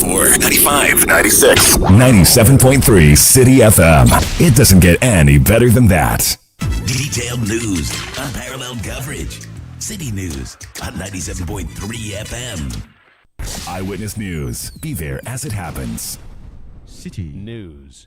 94, 95, 96, 97.3 Citi FM. It doesn't get any better than that. Detailed news, unparalleled coverage. City News on 97.3 FM. Eyewitness News. Be there as it happens. City News.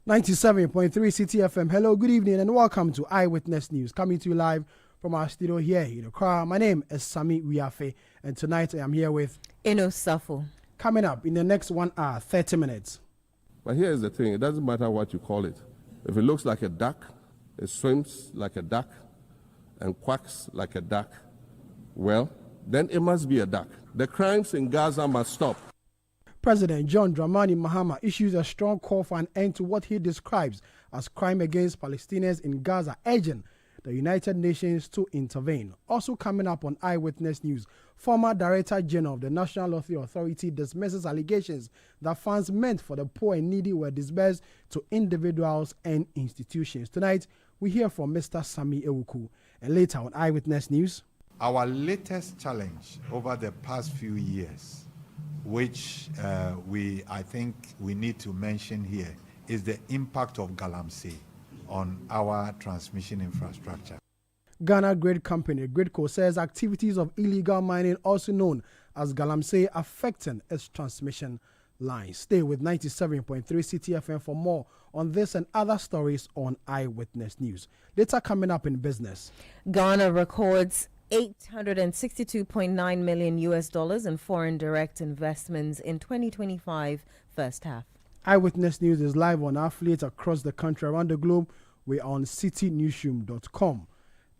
.3 Citi FM. Hello, good evening, and welcome to Eyewitness News, coming to you live from our studio here in Accra. My name is Sami Wiafe, and tonight I am here with Eno Safo. Coming up in the next 1 hour, 30 minutes. But here's the thing, it doesn't matter what you call it. If it looks like a duck, it swims like a duck, and quacks like a duck, well, then it must be a duck. The crimes in Gaza must stop. President John Dramani Mahama issues a strong call for an end to what he describes as crime against Palestinians in Gaza, urging the United Nations to intervene. Also coming up on Eyewitness News, former Director General of the National Lottery Authority dismisses allegations that funds meant for the poor and needy were disbursed to individuals and institutions. Tonight, we hear from Mr. Sami Ewuku. And later on Eyewitness News, our latest challenge over the past few years, which I think we need to mention here, is the impact of Galamsey on our transmission infrastructure. Ghana Grid Company, Gridco, says activities of illegal mining, also known as Galamsey, affecting its transmission lines. Stay with 97.3 Citi FM for more on this and other stories on Eyewitness News. Later coming up in business. Ghana records $862.9 million in foreign direct investments in 2025 first half. Eyewitness News is live on our affiliates across the country, around the globe. We're on citynewsroom.com.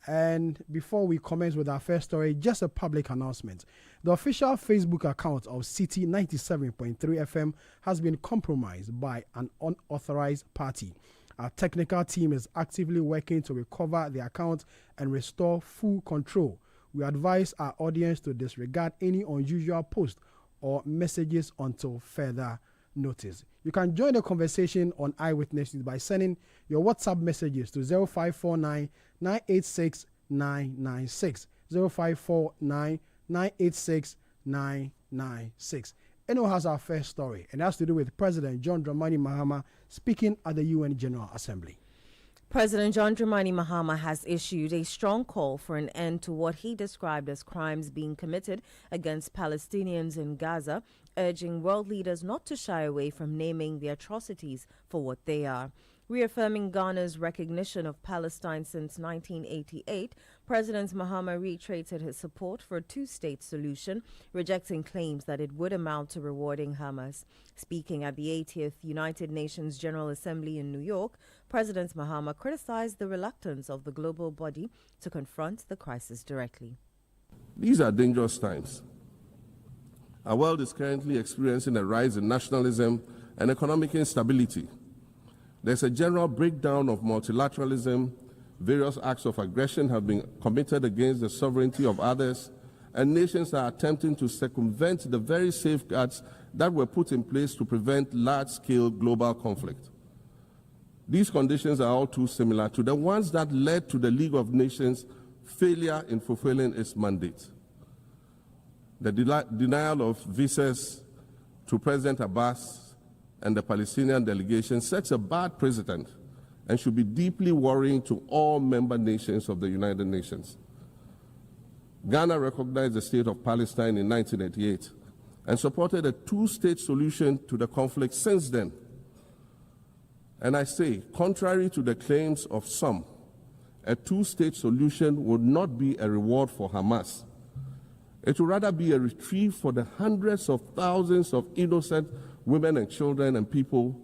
And before we commence with our first story, just a public announcement. The official Facebook account of Citi 97.3 FM has been compromised by an unauthorized party. Our technical team is actively working to recover the account and restore full control. We advise our audience to disregard any unusual posts or messages until further notice. You can join the conversation on Eyewitness by sending your WhatsApp messages to 0549 986 996. 0549 986 996. Eno has our first story, and it has to do with President John Dramani Mahama speaking at the UN General Assembly. President John Dramani Mahama has issued a strong call for an end to what he described as crimes being committed against Palestinians in Gaza, urging world leaders not to shy away from naming the atrocities for what they are. Reaffirming Ghana's recognition of Palestine since 1988, President Mahama reiterated his support for a two-state solution, rejecting claims that it would amount to rewarding Hamas. Speaking at the 80th United Nations General Assembly in New York, President Mahama criticized the reluctance of the global body to confront the crisis directly. These are dangerous times. Our world is currently experiencing a rise in nationalism and economic instability. There's a general breakdown of multilateralism. Various acts of aggression have been committed against the sovereignty of others, and nations are attempting to circumvent the very safeguards that were put in place to prevent large-scale global conflict. These conditions are all too similar to the ones that led to the League of Nations' failure in fulfilling its mandate. The denial of visas to President Abbas and the Palestinian delegation sets a bad precedent and should be deeply worrying to all member nations of the United Nations. Ghana recognized the state of Palestine in 1988 and supported a two-state solution to the conflict since then. And I say, contrary to the claims of some, a two-state solution would not be a reward for Hamas. It would rather be a reprieve for the hundreds of thousands of innocent women and children and people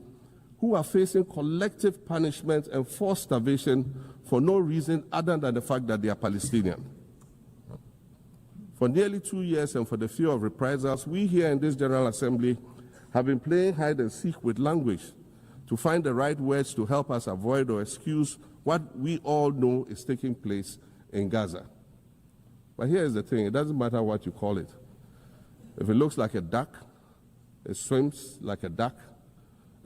who are facing collective punishment and forced starvation for no reason other than the fact that they are Palestinian. For nearly 2 years and for the fear of reprisals, we here in this General Assembly have been playing hide and seek with language to find the right words to help us avoid or excuse what we all know is taking place in Gaza. But here's the thing, it doesn't matter what you call it. If it looks like a duck, it swims like a duck,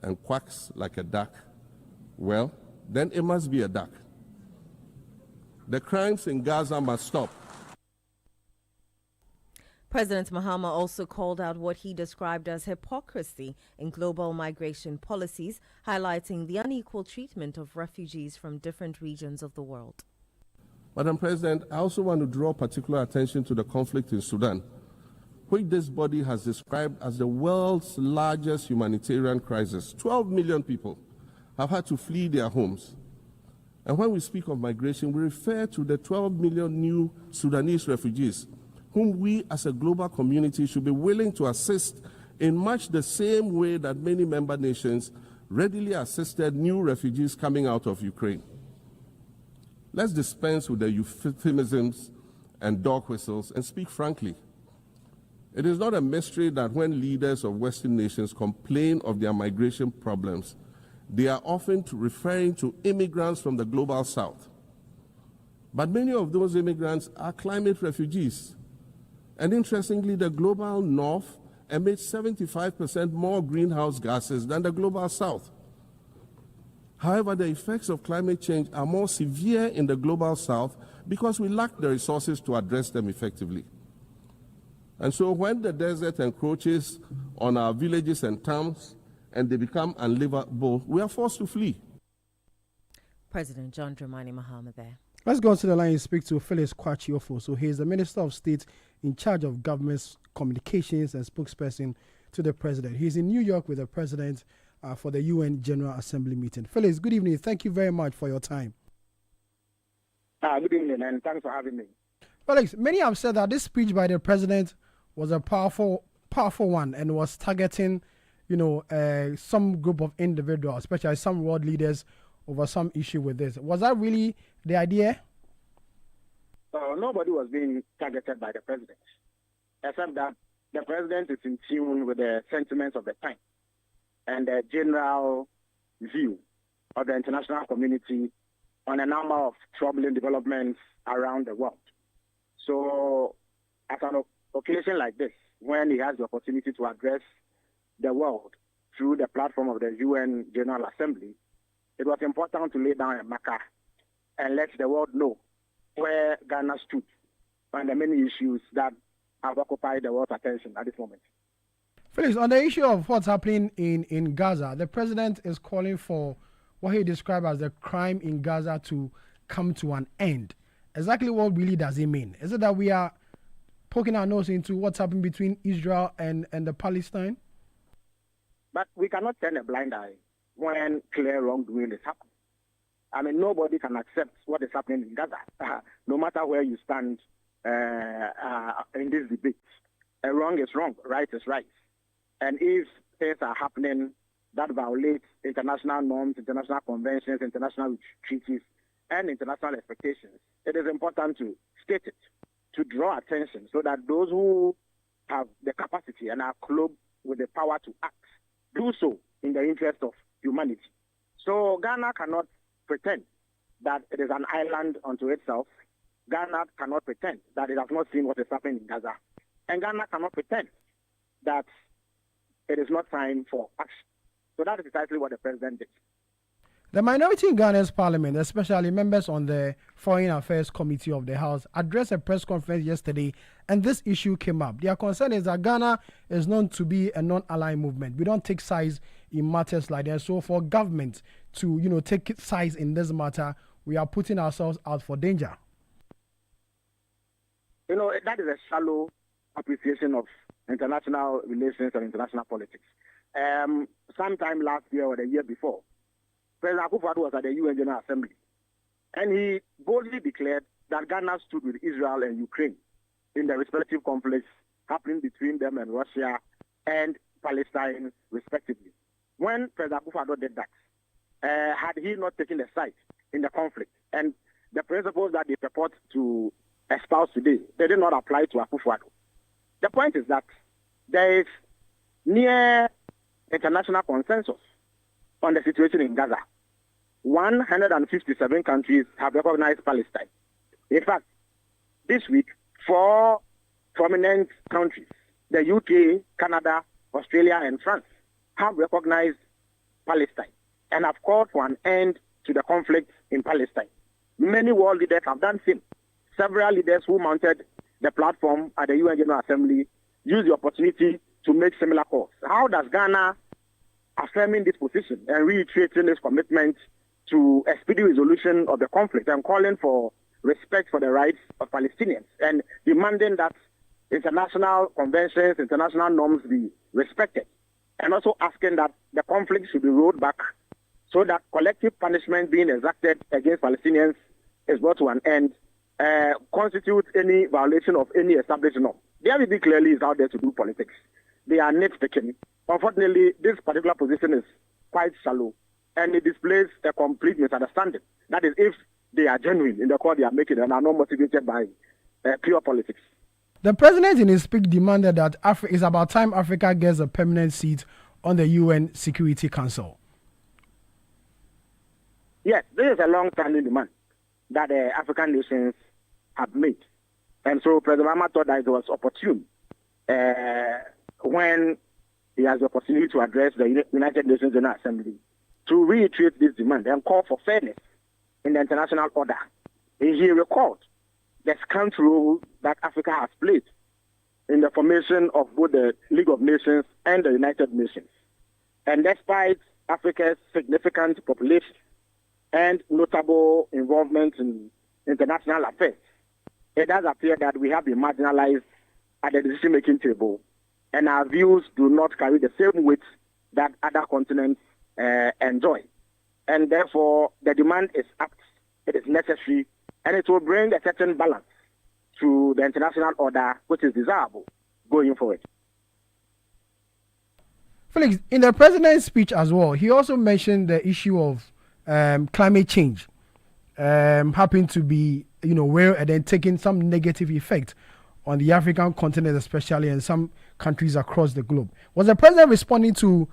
and quacks like a duck, well, then it must be a duck. The crimes in Gaza must stop. President Mahama also called out what he described as hypocrisy in global migration policies, highlighting the unequal treatment of refugees from different regions of the world. Madam President, I also want to draw particular attention to the conflict in Sudan, which this body has described as the world's largest humanitarian crisis. 12 million people have had to flee their homes. And when we speak of migration, we refer to the 12 million new Sudanese refugees whom we as a global community should be willing to assist in much the same way that many member nations readily assisted new refugees coming out of Ukraine. Let's dispense with the euphemisms and dog whistles and speak frankly. It is not a mystery that when leaders of Western nations complain of their migration problems, they are often referring to immigrants from the global south. But many of those immigrants are climate refugees. And interestingly, the global north emits 75% more greenhouse gases than the global south. However, the effects of climate change are more severe in the global south because we lack the resources to address them effectively. And so when the desert encroaches on our villages and towns and they become unlivable, we are forced to flee. President John Dramani Mahama there. Let's go to the line and speak to Felix Kwachiofo. So he is the Minister of State in charge of government communications and spokesperson to the president. He's in New York with the president for the UN General Assembly meeting. Felix, good evening. Thank you very much for your time. Good evening, and thanks for having me. Felix, many have said that this speech by the president was a powerful one and was targeting, some group of individuals, especially some world leaders, over some issue with this. Was that really the idea? Nobody was being targeted by the president, except that the president is in tune with the sentiments of the time and the general view of the international community on a number of troubling developments around the world. So, at an occasion like this, when he has the opportunity to address the world through the platform of the UN General Assembly, it was important to lay down a marker and let the world know where Ghana stood on the many issues that have occupied the world's attention at this moment. Felix, on the issue of what's happening in Gaza, the president is calling for what he described as the crime in Gaza to come to an end. Exactly what really does it mean? Is it that we are poking our nose into what's happening between Israel and the Palestine? But we cannot turn a blind eye when clear wrongdoing is happening. I mean, nobody can accept what is happening in Gaza, no matter where you stand in this debate. Wrong is wrong, right is right. And if things are happening that violate international norms, international conventions, international treaties, and international expectations, it is important to state it, to draw attention so that those who have the capacity and are clothed with the power to act do so in the interest of humanity. So Ghana cannot pretend that it is an island unto itself. Ghana cannot pretend that it has not seen what is happening in Gaza. And Ghana cannot pretend that it is not time for action. So that is precisely what the president did. The minority in Ghana's parliament, especially members on the Foreign Affairs Committee of the House, addressed a press conference yesterday, and this issue came up. Their concern is that Ghana is known to be a non-aligned movement. We don't take sides in matters like that. So for government to, take sides in this matter, we are putting ourselves out for danger. That is a shallow appreciation of international relations and international politics. Sometime last year or the year before, President Akufo-Addo was at the UN General Assembly, and he boldly declared that Ghana stood with Israel and Ukraine in the respective conflicts happening between them and Russia and Palestine, respectively. When President Akufo-Addo did that, had he not taken a side in the conflict, and the principles that they purport to espouse today, they did not apply to Akufo-Addo. The point is that there is near international consensus on the situation in Gaza. 157 countries have recognized Palestine. In fact, this week, 4 prominent countries, the UK, Canada, Australia, and France, have recognized Palestine and have called for an end to the conflict in Palestine. Many world leaders have done same. Several leaders who mounted the platform at the UN General Assembly used the opportunity to make similar calls. How does Ghana, affirming this position and reiterating its commitment to a speedy resolution of the conflict and calling for respect for the rights of Palestinians and demanding that international conventions, international norms be respected, and also asking that the conflict should be rolled back so that collective punishment being exacted against Palestinians is brought to an end, constitutes any violation of any established norm. The IBB clearly is out there to do politics. They are nitpicking. Unfortunately, this particular position is quite shallow, and it displays a complete misunderstanding. That is, if they are genuine in the call they are making and are not motivated by pure politics. The president in his speech demanded that it's about time Africa gets a permanent seat on the UN Security Council. Yes, this is a long-standing demand that the African nations have made. And so President Mahama thought that it was opportune when he has the opportunity to address the United Nations General Assembly to reiterate this demand and call for fairness in the international order. He recalled the scant role that Africa has played in the formation of both the League of Nations and the United Nations. And despite Africa's significant population and notable involvement in international affairs, it does appear that we have been marginalized at the decision-making table, and our views do not carry the same weight that other continents enjoy. And therefore, the demand is apt, it is necessary, and it will bring a certain balance to the international order, which is desirable going forward. Felix, in the president's speech as well, he also mentioned the issue of climate change happening to be, where and then taking some negative effect on the African continent, especially in some countries across the globe. Was the president responding to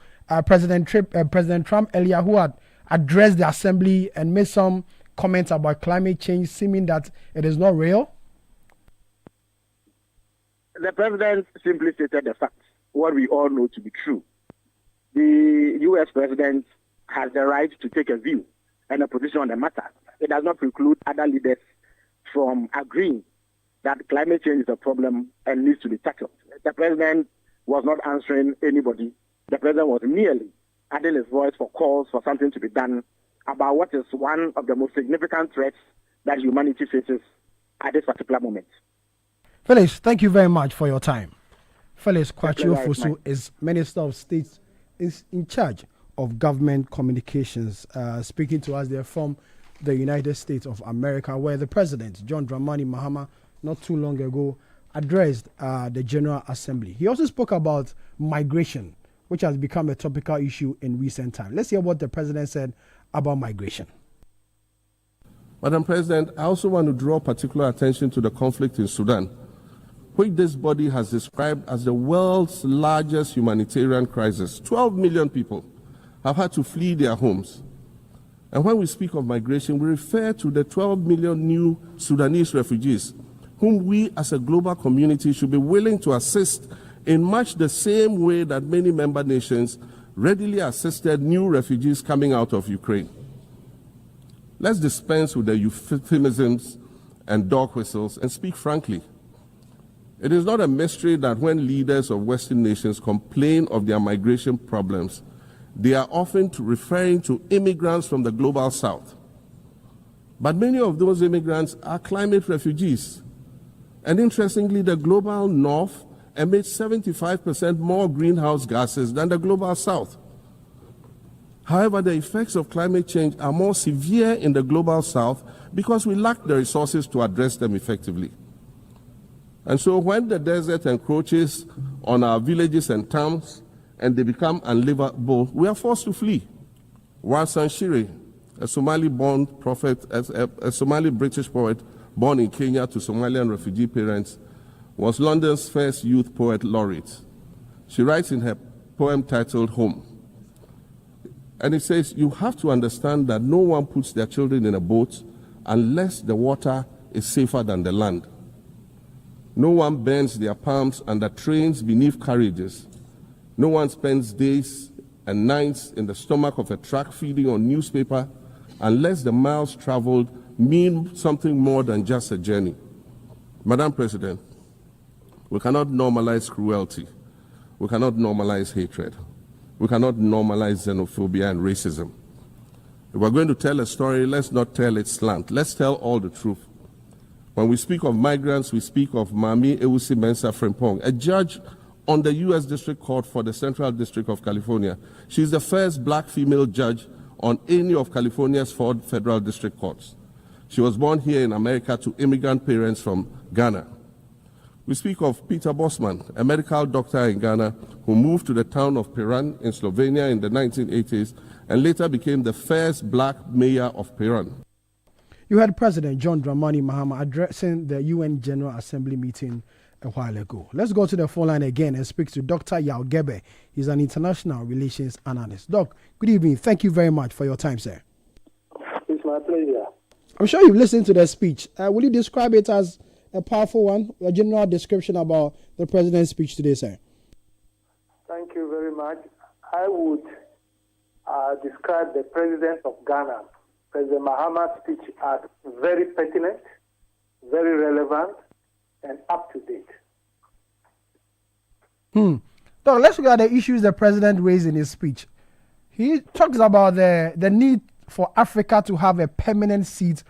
President Trump earlier, who had addressed the assembly and made some comments about climate change, seeming that it is not real? The president simply stated the facts, what we all know to be true. The U.S. president has the right to take a view and a position on the matter. It does not preclude other leaders from agreeing that climate change is a problem and needs to be tackled. The president was not answering anybody. The president was merely adding his voice for calls for something to be done about what is one of the most significant threats that humanity faces at this particular moment. Felix, thank you very much for your time. Felix Kwachio-Fosu is Minister of State, is in charge of government communications, speaking to us there from the United States of America, where the president, John Dramani Mahama, not too long ago, addressed the General Assembly. He also spoke about migration, which has become a topical issue in recent times. Let's hear what the president said about migration. Madam President, I also want to draw particular attention to the conflict in Sudan, which this body has described as the world's largest humanitarian crisis. 12 million people have had to flee their homes. And when we speak of migration, we refer to the 12 million new Sudanese refugees, whom we as a global community should be willing to assist in much the same way that many member nations readily assisted new refugees coming out of Ukraine. Let's dispense with the euphemisms and dog whistles and speak frankly. It is not a mystery that when leaders of Western nations complain of their migration problems, they are often referring to immigrants from the global south. But many of those immigrants are climate refugees. And interestingly, the global north emits 75% more greenhouse gases than the global south. However, the effects of climate change are more severe in the global south because we lack the resources to address them effectively. And so when the desert encroaches on our villages and towns and they become unlivable, we are forced to flee. Warsan Shire, a Somali-born prophet, a Somali-British poet born in Kenya to Somalian refugee parents, was London's first youth poet laureate. She writes in her poem titled Home, And it says you have to understand that no one puts their children in a boat unless the water is safer than the land. No one burns their palms under trains beneath carriages. No one spends days and nights in the stomach of a truck feeding on newspaper unless the miles traveled mean something more than just a journey. Madam President, we cannot normalize cruelty. We cannot normalize hatred. We cannot normalize xenophobia and racism. If we're going to tell a story, let's not tell it slant. Let's tell all the truth. When we speak of migrants, we speak of Mami Ewusi Mensah Frimpong, a judge on the U.S. District Court for the Central District of California. She's the first black female judge on any of California's 4 federal district courts. She was born here in America to immigrant parents from Ghana. We speak of Peter Bosman, a medical doctor in Ghana who moved to the town of Piran in Slovenia in the 1980s and later became the first black mayor of Piran. You had President John Dramani Mahama addressing the UN General Assembly meeting a while ago. Let's go to the phone line again and speak to Dr. Yao Gebe. He's an international relations analyst. Doc, good evening. Thank you very much for your time, sir. It's my pleasure. I'm sure you've listened to the speech. Will you describe it as a powerful one, a general description about the president's speech today, sir? Thank you very much. I would describe the president of Ghana, President Mahama's speech, as very pertinent, very relevant, and up to date. So let's look at the issues the president raised in his speech. He talks about the need for Africa to have a permanent seat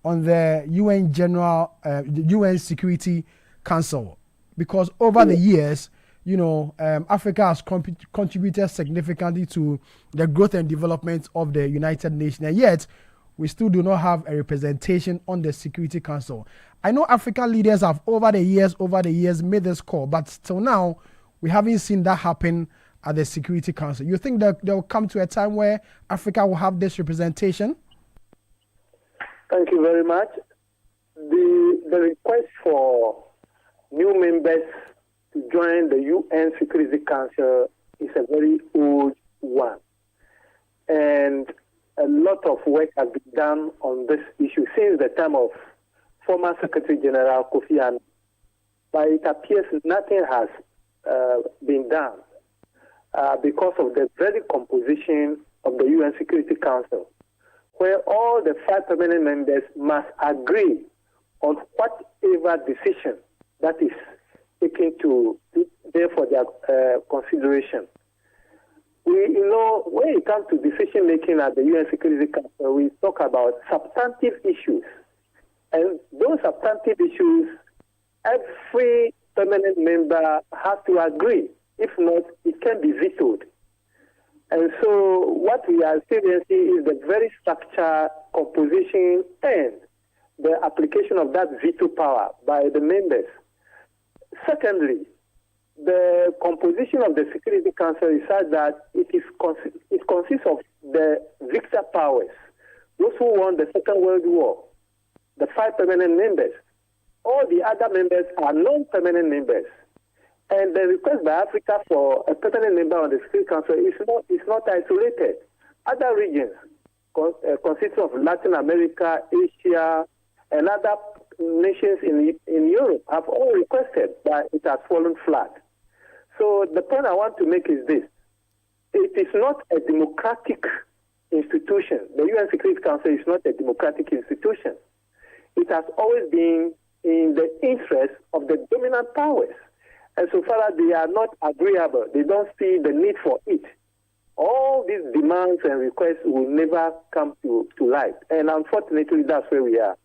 on the UN Security Council, because over the years, Africa has contributed significantly to the growth and development of the United Nations, and yet we still do not have a representation on the Security Council. I know African leaders have over the years made this call, but till now we haven't seen that happen at the Security Council. You think that there will come to a time where Africa will have this representation? Thank you very much. The request for new members to join the UN Security Council is a very old one. And a lot of work has been done on this issue since the time of former Secretary General Kofi Annan. But it appears nothing has been done because of the very composition of the UN Security Council, where all the 5 permanent members must agree on whatever decision that is taken to there for their consideration. When it comes to decision making at the UN Security Council, we talk about substantive issues. And those substantive issues, every permanent member has to agree. If not, it can be vetoed. And so what we are experiencing is the very structure, composition, and the application of that veto power by the members. Secondly, the composition of the Security Council is such that it consists of the victor powers, those who won the Second World War, the 5 permanent members. All the other members are non-permanent members. And the request by Africa for a permanent member on the Security Council is not isolated. Other regions consisting of Latin America, Asia, and other nations in Europe have all requested, but it has fallen flat. So the point I want to make is this. It is not a democratic institution. The UN Security Council is not a democratic institution. It has always been in the interest of the dominant powers. And so far as they are not agreeable, they don't see the need for it. All these demands and requests will never come to light. And unfortunately, that's where we are.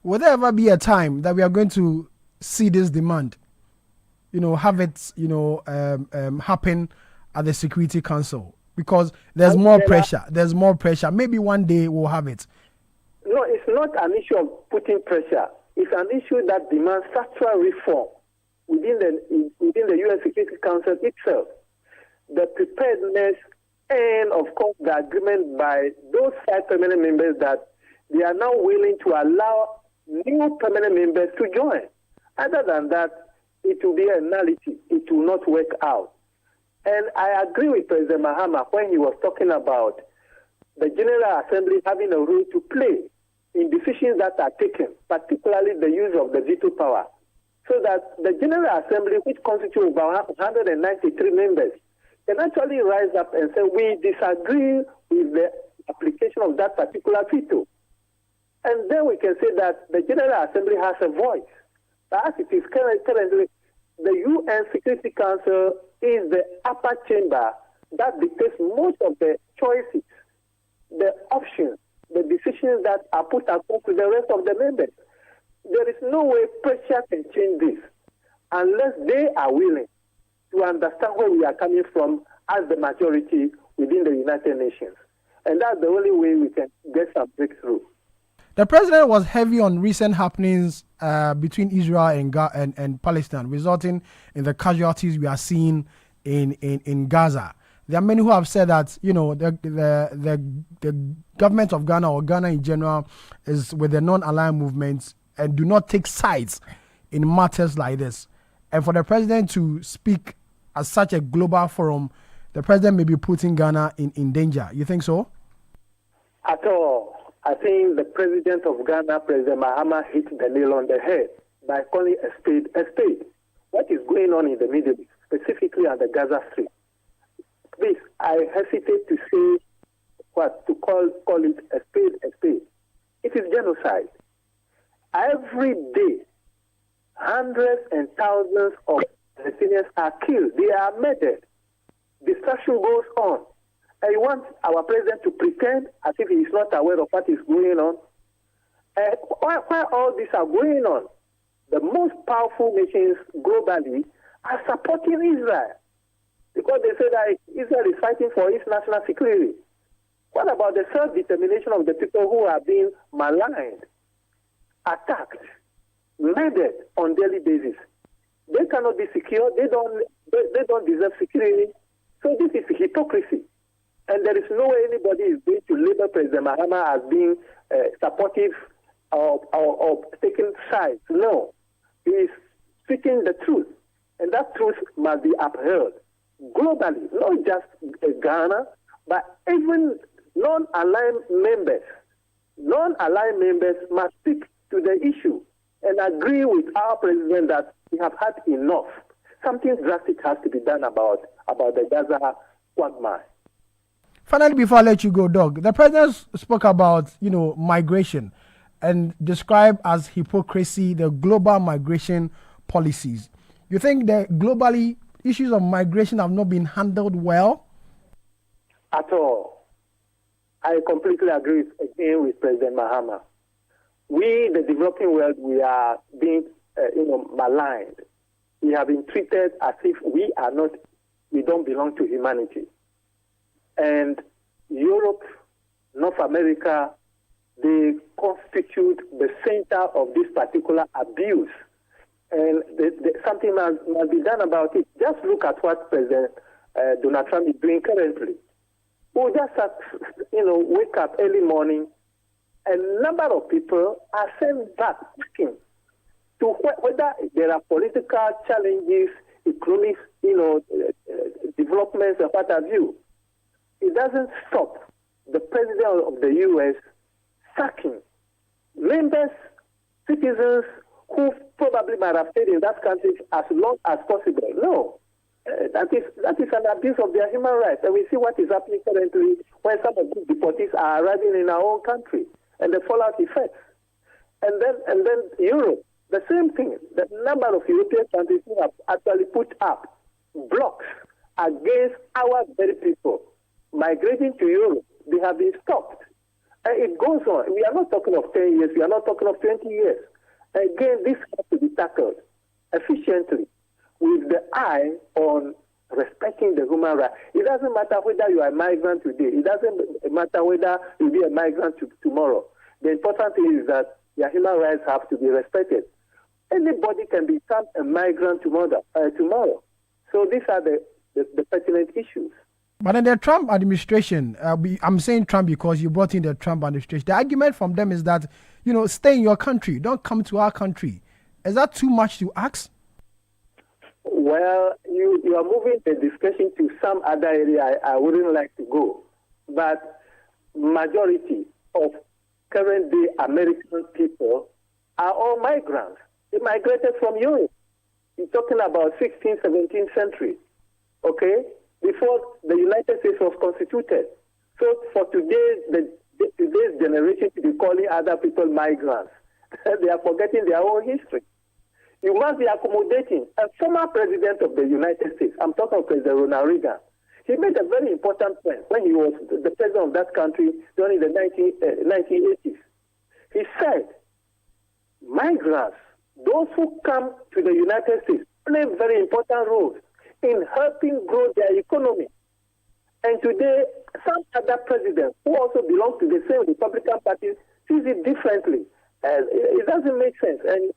Will there ever be a time that we are going to see this demand, have it, happen at the Security Council? Because there's more pressure. There's more pressure. Maybe one day we'll have it. No, it's not an issue of putting pressure. It's an issue that demands structural reform within the UN Security Council itself. The preparedness and, of course, the agreement by those 5 permanent members that they are now willing to allow new permanent members to join. Other than that, it will be a nullity. It will not work out. And I agree with President Mahama when he was talking about the General Assembly having a role to play in decisions that are taken, particularly the use of the veto power, so that the General Assembly, which constitutes about 193 members, can actually rise up and say, we disagree with the application of that particular veto. And then we can say that the General Assembly has a voice. But as it is currently, the UN Security Council is the upper chamber that dictates most of the choices, the options, the decisions that are put across to the rest of the members. There is no way pressure can change this unless they are willing to understand where we are coming from as the majority within the United Nations. And that's the only way we can get some breakthrough. The president was heavy on recent happenings between Israel and Palestine, resulting in the casualties we are seeing in Gaza. There are many who have said that, you know, the government of Ghana, or Ghana in general, is with the non-aligned movements and do not take sides in matters like this. And for the president to speak at such a global forum, the president may be putting Ghana in danger. You think so? At all. I think the president of Ghana, President Mahama, hit the nail on the head by calling a spade a spade. What is going on in the Middle East, specifically on the Gaza Strip? Please, I hesitate to say to call it a spade a spade. It is genocide. Every day, hundreds and thousands of Palestinians are killed. They are murdered. Destruction goes on. And you want our president to pretend as if he is not aware of what is going on? While all these are going on, the most powerful nations globally are supporting Israel because they say that Israel is fighting for its national security. What about the self-determination of the people who are being maligned, attacked, murdered on daily basis? They cannot be secure. They don't deserve security. So this is hypocrisy. And there is no way anybody is going to label President Mahama as being supportive or taking sides. No. He is speaking the truth. And that truth must be upheld globally, not just Ghana, but even non-aligned members. Non-aligned members must speak to the issue and agree with our president that we have had enough. Something drastic has to be done about the Gaza quagmire. Finally, before I let you go, Doug, the president spoke about, you know, migration and described as hypocrisy the global migration policies. You think that globally issues of migration have not been handled well? At all. I completely agree again with President Mahama. We, the developing world, we are being maligned. We have been treated as if we don't belong to humanity. And Europe, North America, they constitute the center of this particular abuse. And something must be done about it. Just look at what President Donald Trump is doing currently. Who just wake up early morning, a number of people are sent back looking to whether there are political challenges, economic, developments, and what have you. It doesn't stop the president of the U.S. sacking members, citizens who probably might have stayed in that country as long as possible. No. That is an abuse of their human rights. And we see what is happening currently when some of these deportees are arriving in our own country and the fallout effects. And then Europe, the same thing. The number of European countries who have actually put up blocks against our very people migrating to Europe, they have been stopped. And it goes on. We are not talking of 10 years. We are not talking of 20 years. Again, this has to be tackled efficiently with the eye on respecting the human rights. It doesn't matter whether you are a migrant today. It doesn't matter whether you'll be a migrant tomorrow. The important thing is that your human rights have to be respected. Anybody can become a migrant tomorrow. So these are the pertinent issues. But in the Trump administration, I'm saying Trump because you brought in the Trump administration. The argument from them is that, stay in your country. Don't come to our country. Is that too much to ask? Well, you are moving the discussion to some other area I wouldn't like to go. But majority of current day American people are all migrants. They migrated from Europe. You're talking about 16th, 17th century, okay? Before the United States was constituted. So for today's generation to be calling other people migrants, they are forgetting their own history. You must be accommodating. A former president of the United States, I'm talking of President Ronald Reagan, he made a very important point when he was the president of that country during the 1980s. He said, migrants, those who come to the United States, play very important roles in helping grow their economy. And today, some other presidents who also belong to the same Republican Party sees it differently. It doesn't make sense. And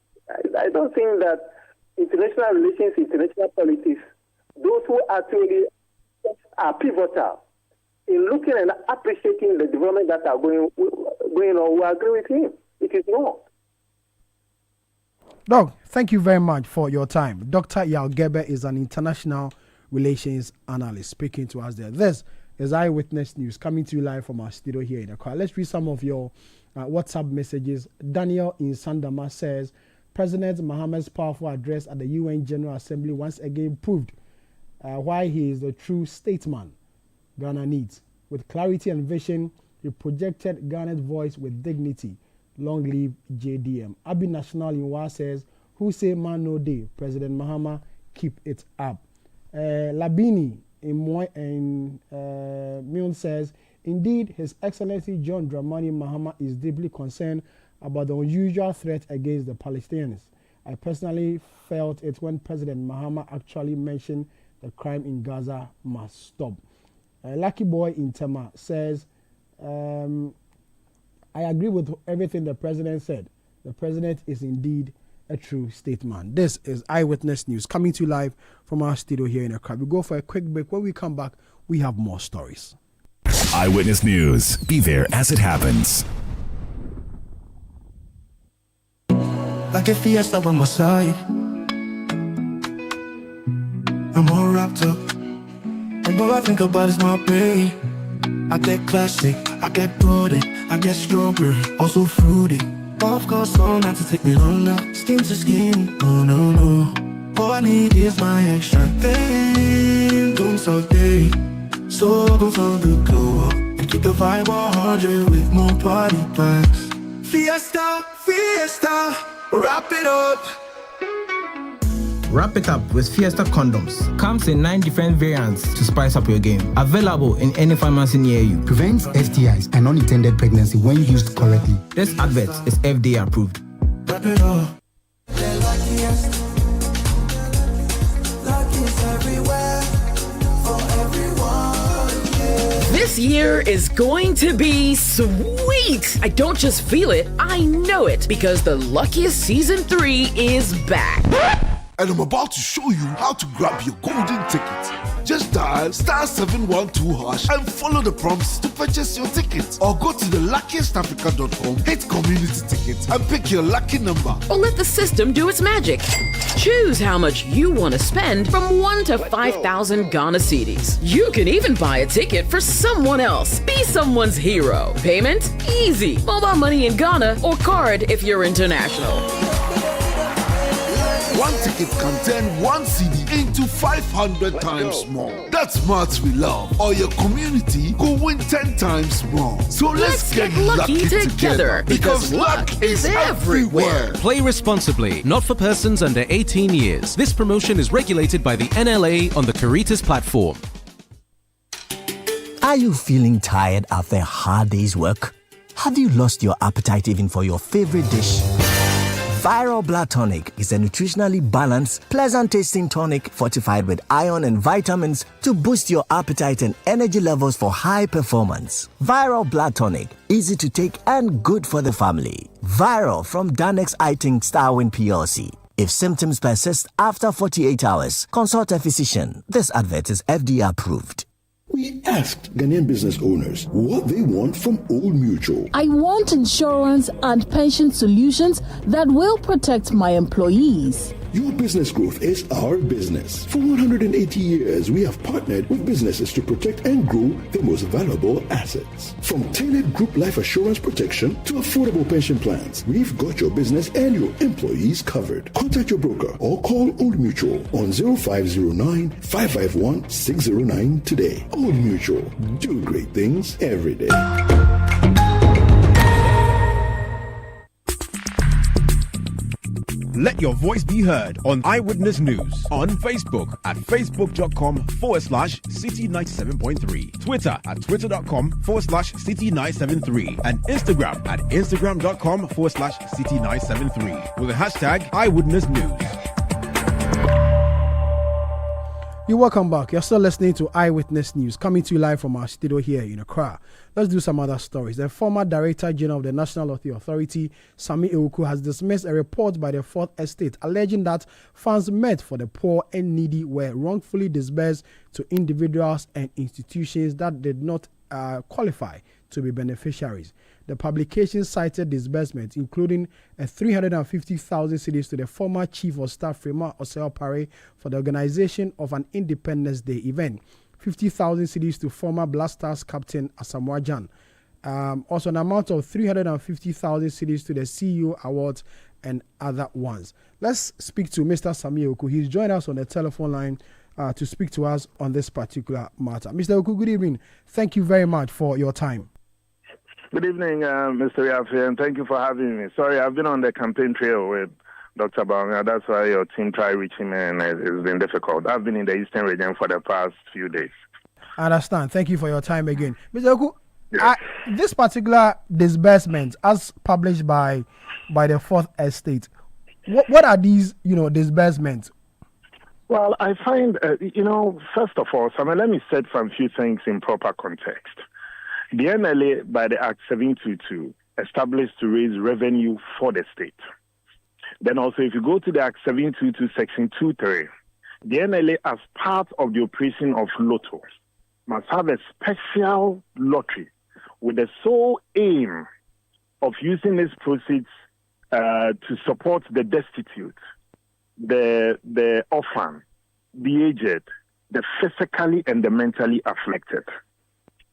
I don't think that international relations, international politics, those who actually are pivotal in looking and appreciating the development that are going on, will agree with him. It is not. Doc, thank you very much for your time. Dr. Yao Gebe is an international relations analyst speaking to us there. This is Eyewitness News coming to you live from our studio here in Accra. Let's read some of your WhatsApp messages. Daniel in Sandama says, President Mahama's powerful address at the UN General Assembly once again proved why he is the true statesman Ghana needs. With clarity and vision, he projected Ghana's voice with dignity. Long live JDM. Abi National in Wa says, who say man no day? President Mahama, keep it up. Labini in Mion says, indeed, His Excellency John Dramani Mahama is deeply concerned about the unusual threat against the Palestinians. I personally felt it when President Mahama actually mentioned the crime in Gaza must stop. Lucky Boy in Tema says, I agree with everything the president said. The president is indeed a true statesman. This is Eyewitness News coming to you live from our studio here in Accra. We go for a quick break. When we come back, we have more stories. Eyewitness News. Be there as it happens. Like a fiesta by my side, I'm all wrapped up, and all I think about is my pain. I get classic, I get broader, I get stronger, also fruity. Of course, all not to take me longer, skin to skin, no, no, no. All I need is my extra thing. Doing so day, so go for the glow up, and keep the vibe 100 with more party packs. Fiesta, fiesta. Wrap it up. Wrap it up with Fiesta condoms. Comes in 9 different variants to spice up your game. Available in any pharmacy near you. Prevents STIs and unintended pregnancy when used correctly. This advert is FDA approved. Wrap it up. The luckiest. Lucky's everywhere for everyone. Yeah. This year is going to be sweet. I don't just feel it, I know it, because the Luckiest Season 3 is back. And I'm about to show you how to grab your golden ticket. Just dial *712# and follow the prompts to purchase your ticket. Or go to theluckiestafrica.com, hit community tickets, and pick your lucky number. Or let the system do its magic. Choose how much you want to spend from 1 to 5,000 Ghana cedis. You can even buy a ticket for someone else. Be someone's hero. Payment? Easy. Mobile money in Ghana or card if you're international. One ticket can turn 1 CD into 500 times more. That's maths we love. Or your community go win 10 times more. So let's get lucky together because luck is everywhere. Play responsibly, not for persons under 18 years. This promotion is regulated by the NLA on the Caritas platform. Are you feeling tired after a hard day's work? Have you lost your appetite even for your favorite dish? Viral Blood Tonic is a nutritionally balanced, pleasant-tasting tonic fortified with iron and vitamins to boost your appetite and energy levels for high performance. Viral Blood Tonic, easy to take and good for the family. Viral from Danex Iting Starwin PLC. If symptoms persist after 48 hours, consult a physician. This advert is FDA approved. We asked Ghanaian business owners what they want from Old Mutual. I want insurance and pension solutions that will protect my employees. Your business growth is our business. For 180 years, we have partnered with businesses to protect and grow their most valuable assets. From tailored group life assurance protection to affordable pension plans, we've got your business and your employees covered. Contact your broker or call Old Mutual on 0509 551 609 today. Old Mutual, do great things every day. Let your voice be heard on Eyewitness News on Facebook at facebook.com/Citi97.3, Twitter at twitter.com/Citi973, and Instagram at instagram.com/Citi973 with the hashtag Eyewitness News. You're welcome back. You're still listening to Eyewitness News, coming to you live from our studio here in Accra. Let's do some other stories. The former Director General of the National Lottery Authority, Sami Ewuku, has dismissed a report by the Fourth Estate alleging that funds meant for the poor and needy were wrongfully disbursed to individuals and institutions that did not qualify to be beneficiaries. The publication cited disbursements, including a 350,000 cedis to the former Chief of Staff, Frema Oseo-Pare, for the organization of an Independence Day event, 50,000 cedis to former Black Stars captain Asamoah Gyan. Also, an amount of 350,000 cedis to the CEO Awards and other ones. Let's speak to Mr. Sami Ewuku. He's joined us on the telephone line to speak to us on this particular matter. Mr. Ewuku, good evening. Thank you very much for your time. Good evening, Mr. Yafi, and thank you for having me. Sorry, I've been on the campaign trail with Dr. Banga. That's why your team tried reaching me, and it's been difficult. I've been in the Eastern region for the past few days. I understand. Thank you for your time again. Mr. Ewuku, this particular disbursement, as published by the Fourth Estate, what are these, disbursements? Well, I find, first of all, let me set some few things in proper context. The NLA, by the Act 722, established to raise revenue for the state. Then also, if you go to the Act 722, Section 23, the NLA, as part of the operation of Lotto, must have a special lottery with the sole aim of using its proceeds to support the destitute, the orphan, the aged, the physically and the mentally afflicted.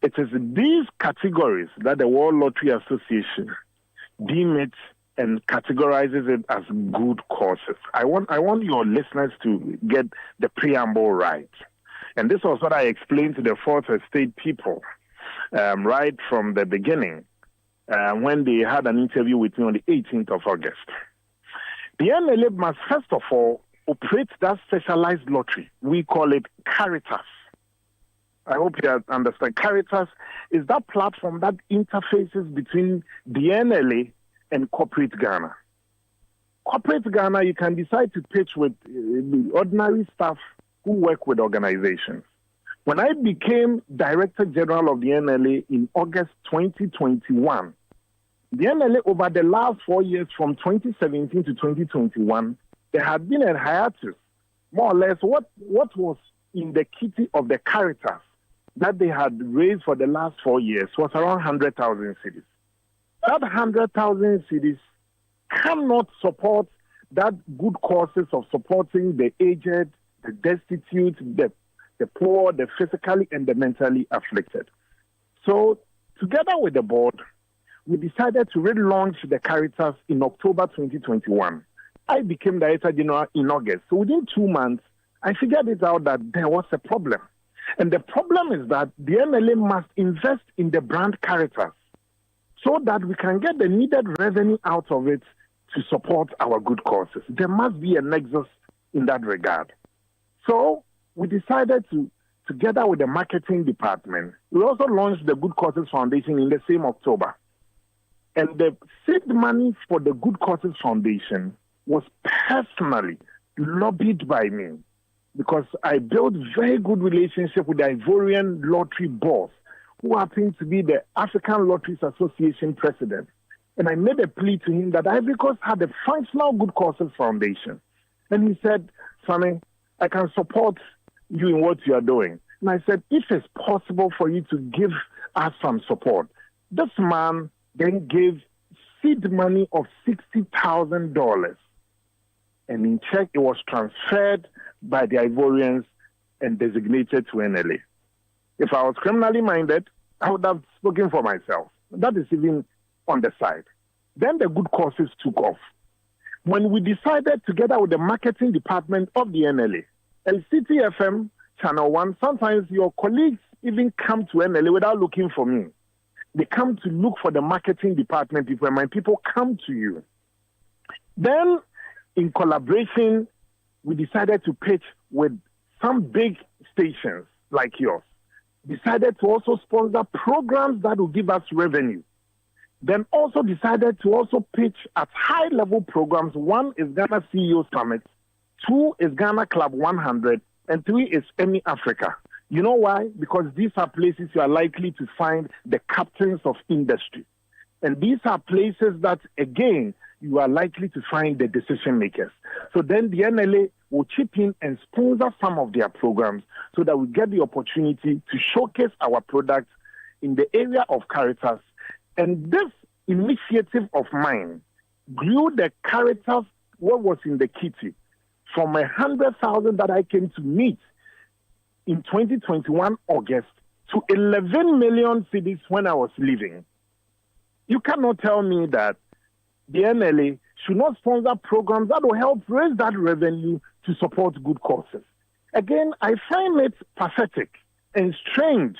It is these categories that the World Lottery Association deem it and categorizes it as good causes. I want your listeners to get the preamble right. And this was what I explained to the Fourth Estate people right from the beginning when they had an interview with me on the 18th of August. The NLA must first of all operate that specialized lottery. We call it Caritas. I hope you understand. Caritas is that platform that interfaces between the NLA and corporate Ghana. Corporate Ghana, you can decide to pitch with ordinary staff who work with organizations. When I became Director General of the NLA in August 2021, the NLA over the last 4 years, from 2017 to 2021, there had been a hiatus. More or less, what was in the kitty of the Caritas that they had raised for the last 4 years was around 100,000 cedis. That 100,000 cedis cannot support that good causes of supporting the aged, the destitute, the poor, the physically and the mentally afflicted. So, together with the board, we decided to relaunch the Caritas in October 2021. I became Director General in August. So, within 2 months, I figured it out that there was a problem. And the problem is that the NLA must invest in the brand Caritas so that we can get the needed revenue out of it to support our good causes. There must be a nexus in that regard. So we decided to, together with the marketing department, we also launched the Good Causes Foundation in the same October. And the seed money for the Good Causes Foundation was personally lobbied by me, because I built very good relationship with the Ivorian Lottery boss, who happened to be the African Lotteries Association president. And I made a plea to him that Ivory Coast had a functional Good Causes Foundation. And he said, Sammy, I can support you in what you are doing. And I said, if it's possible for you to give us some support. This man then gave seed money of $60,000 and in check, it was transferred by the Ivorians and designated to NLA. If I was criminally minded, I would have spoken for myself. That is even on the side. Then the good causes took off. When we decided, together with the marketing department of the NLA, and Citi FM, Channel 1, sometimes your colleagues even come to NLA without looking for me. They come to look for the marketing department people, and my people come to you. Then, in collaboration, we decided to pitch with some big stations like yours. Decided to also sponsor programs that will give us revenue. Then also decided to also pitch at high-level programs. 1 is Ghana CEO Summit, 2 is Ghana Club 100, and 3 is Emmy Africa. You know why? Because these are places you are likely to find the captains of industry. And these are places that, again, you are likely to find the decision makers. So then the NLA will chip in and sponsor some of their programs so that we get the opportunity to showcase our products in the area of Caritas. And this initiative of mine grew the Caritas, what was in the kitty, from 100,000 that I came to meet in 2021 August to 11 million cedis when I was leaving. You cannot tell me that the NLA should not sponsor programs that will help raise that revenue to support good causes. Again, I find it pathetic and strange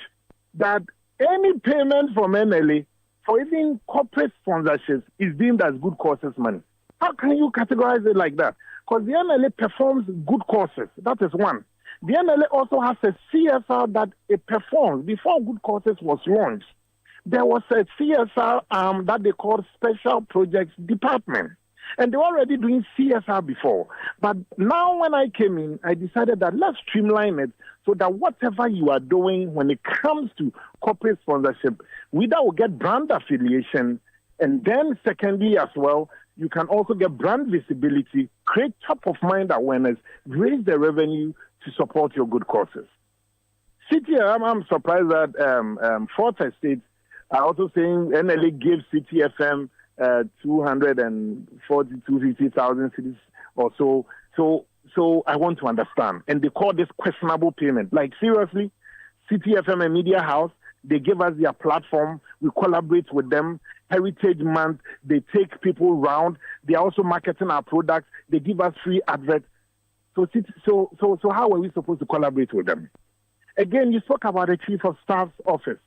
that any payment from NLA for even corporate sponsorships is deemed as good causes money. How can you categorize it like that? Because the NLA performs good causes. That is one. The NLA also has a CSR that it performs. Before good causes was launched, there was a CSR arm that they called Special Projects Department. And they were already doing CSR before. But now when I came in, I decided that let's streamline it so that whatever you are doing when it comes to corporate sponsorship, we that will get brand affiliation. And then secondly as well, you can also get brand visibility, create top-of-mind awareness, raise the revenue to support your good causes. Citi, I'm surprised that Fourth Estate are also saying NLA gives Citi FM 250,000 cities or so. So I want to understand. And they call this questionable payment. Like, seriously, Citi FM and Media House, they give us their platform. We collaborate with them. Heritage Month, they take people around. They are also marketing our products. They give us free adverts. So how are we supposed to collaborate with them? Again, you spoke about the Chief of Staff's office.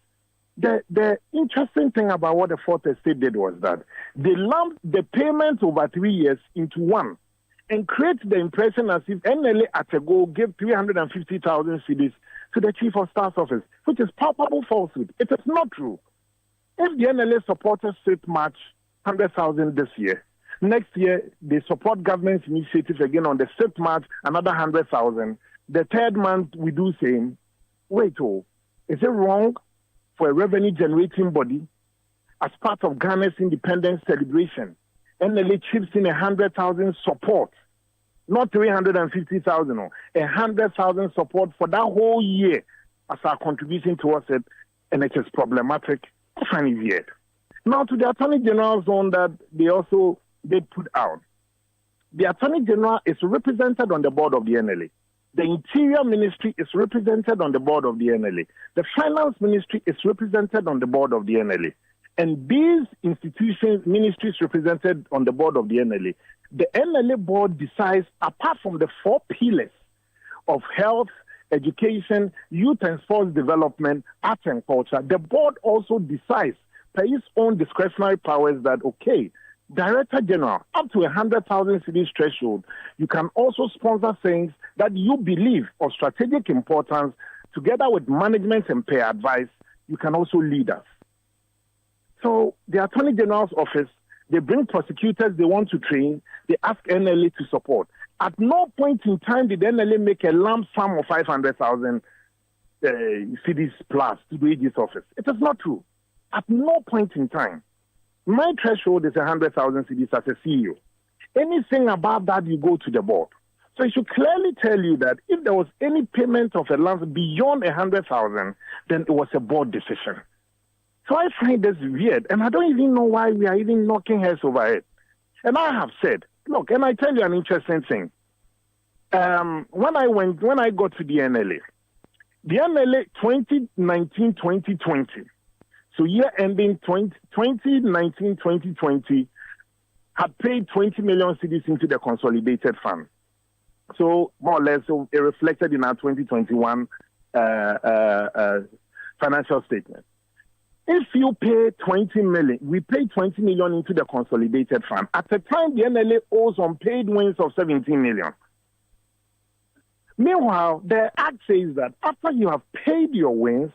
The interesting thing about what the Fourth Estate did was that they lumped the payments over 3 years into one and create the impression as if NLA at a go gave 350,000 cedis to the Chief of Staff's office, which is palpable falsehood. It is not true. If the NLA supporters SIT March 100,000 this year, next year they support government's initiative again on the SIT March, another 100,000. The third month we do same. Wait, is it wrong for a revenue-generating body as part of Ghana's independence celebration? NLA chips in 100,000 support, not 350,000, 100,000 support for that whole year as our contribution towards it, and it is problematic. I find it weird. Now to the Attorney General's zone that they put out. The Attorney General is represented on the board of the NLA. The Interior Ministry is represented on the board of the NLA. The Finance Ministry is represented on the board of the NLA. And these institutions, ministries represented on the board of the NLA, the NLA board decides, apart from the 4 pillars of health, education, youth and sports development, arts and culture, the board also decides, by its own discretionary powers, that, okay, Director General, up to 100,000 cedis threshold, you can also sponsor things that you believe of strategic importance. Together with management and peer advice, you can also lead us. So the Attorney General's office, they bring prosecutors they want to train, they ask NLA to support. At no point in time did NLA make a lump sum of 500,000 cedis plus to the AG's office. It is not true. At no point in time. My threshold is 100,000 cedis as a CEO. Anything above that, you go to the board. So it should clearly tell you that if there was any payment of a lump beyond 100,000, then it was a board decision. So I find this weird, and I don't even know why we are even knocking heads over it. And I have said, Look, and I tell you an interesting thing. When I got to the NLA 2019-2020, so year ending 2019-2020, had paid 20 million cedis into the consolidated fund. So more or less, so it reflected in our 2021 financial statement. If you pay 20 million, we paid 20 million into the consolidated fund. At the time, the NLA owes unpaid wins of 17 million. Meanwhile, the Act says that after you have paid your wins,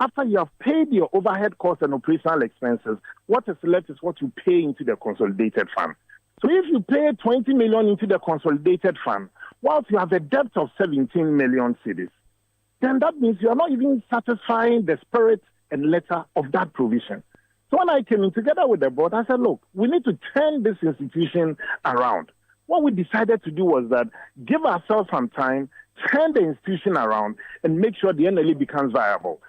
after you have paid your overhead costs and operational expenses, what is left is what you pay into the consolidated fund. So if you pay 20 million into the consolidated fund, whilst you have a debt of 17 million cedis, then that means you are not even satisfying the spirit and letter of that provision. So when I came in together with the board, I said, look, we need to turn this institution around. What we decided to do was that give ourselves some time, turn the institution around, and make sure the NLA becomes viable.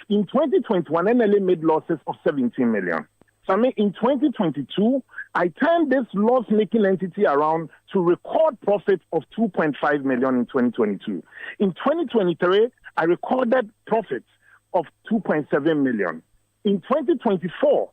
In 2021, NLA made losses of 17 million. So I mean, in 2022, I turned this loss-making entity around to record profits of 2.5 million in 2022. In 2023, I recorded profits of 2.7 million. In 2024,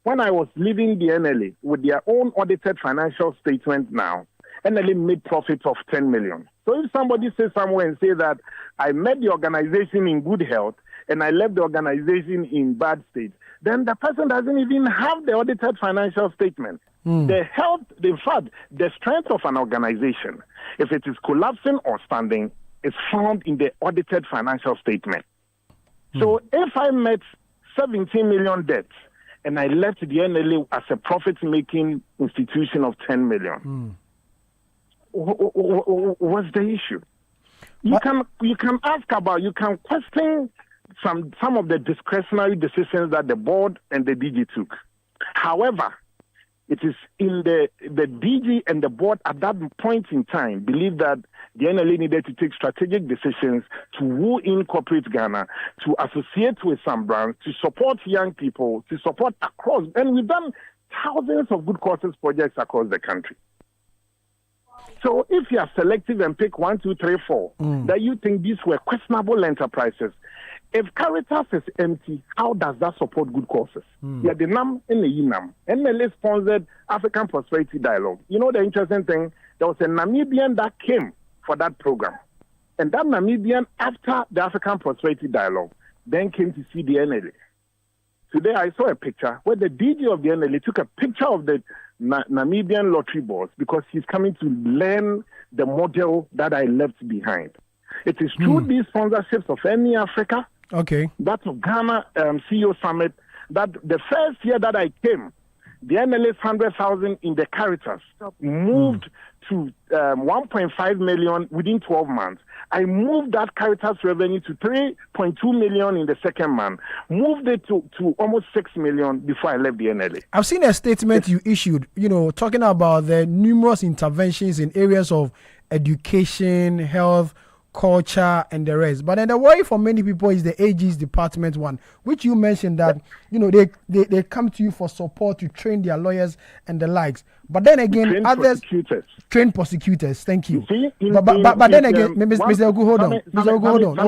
when I was leaving the NLA with their own audited financial statement now, NLA made profits of 10 million. So if somebody says somewhere and say that I met the organization in good health and I left the organization in bad state, then the person doesn't even have the audited financial statement. The health, in fact, the strength of an organization, if it is collapsing or standing, is found in the audited financial statement. So if I met 17 million debts and I left the NLA as a profit-making institution of 10 million, what's the issue? You can question some of the discretionary decisions that the board and the DG took. However, it is in the DG and the board at that point in time believed that the NLA needed to take strategic decisions to woo in corporate Ghana, to associate with some brands, to support young people, to support across. And we've done thousands of good causes projects across the country. So if you are selective and pick 1, 2, 3, 4, that you think these were questionable enterprises, if Caritas is empty, how does that support good causes? Yeah, the NAM and the YNAM. NLA sponsored African Prosperity Dialogue. You know the interesting thing? There was a Namibian that came for that program. And that Namibian, after the African Prosperity Dialogue, then came to see the NLA. Today I saw a picture where the DG of the NLA took a picture of the Namibian lottery boss because he's coming to learn the model that I left behind. It is through these sponsorships of any Africa, that of Ghana CEO Summit, that the first year that I came, the NLA's 100,000 in the Caritas moved to 1.5 million within 12 months. I moved that Caritas revenue to 3.2 million in the second month, moved it to almost 6 million before I left the NLA. I've seen a statement you issued, talking about the numerous interventions in areas of education, health, culture, and the rest. But then the worry for many people is the AG's department one, which you mentioned that, they come to you for support to train their lawyers and the likes. But then again, others train prosecutors. Thank you. But then again, Mr. Ogu, hold on.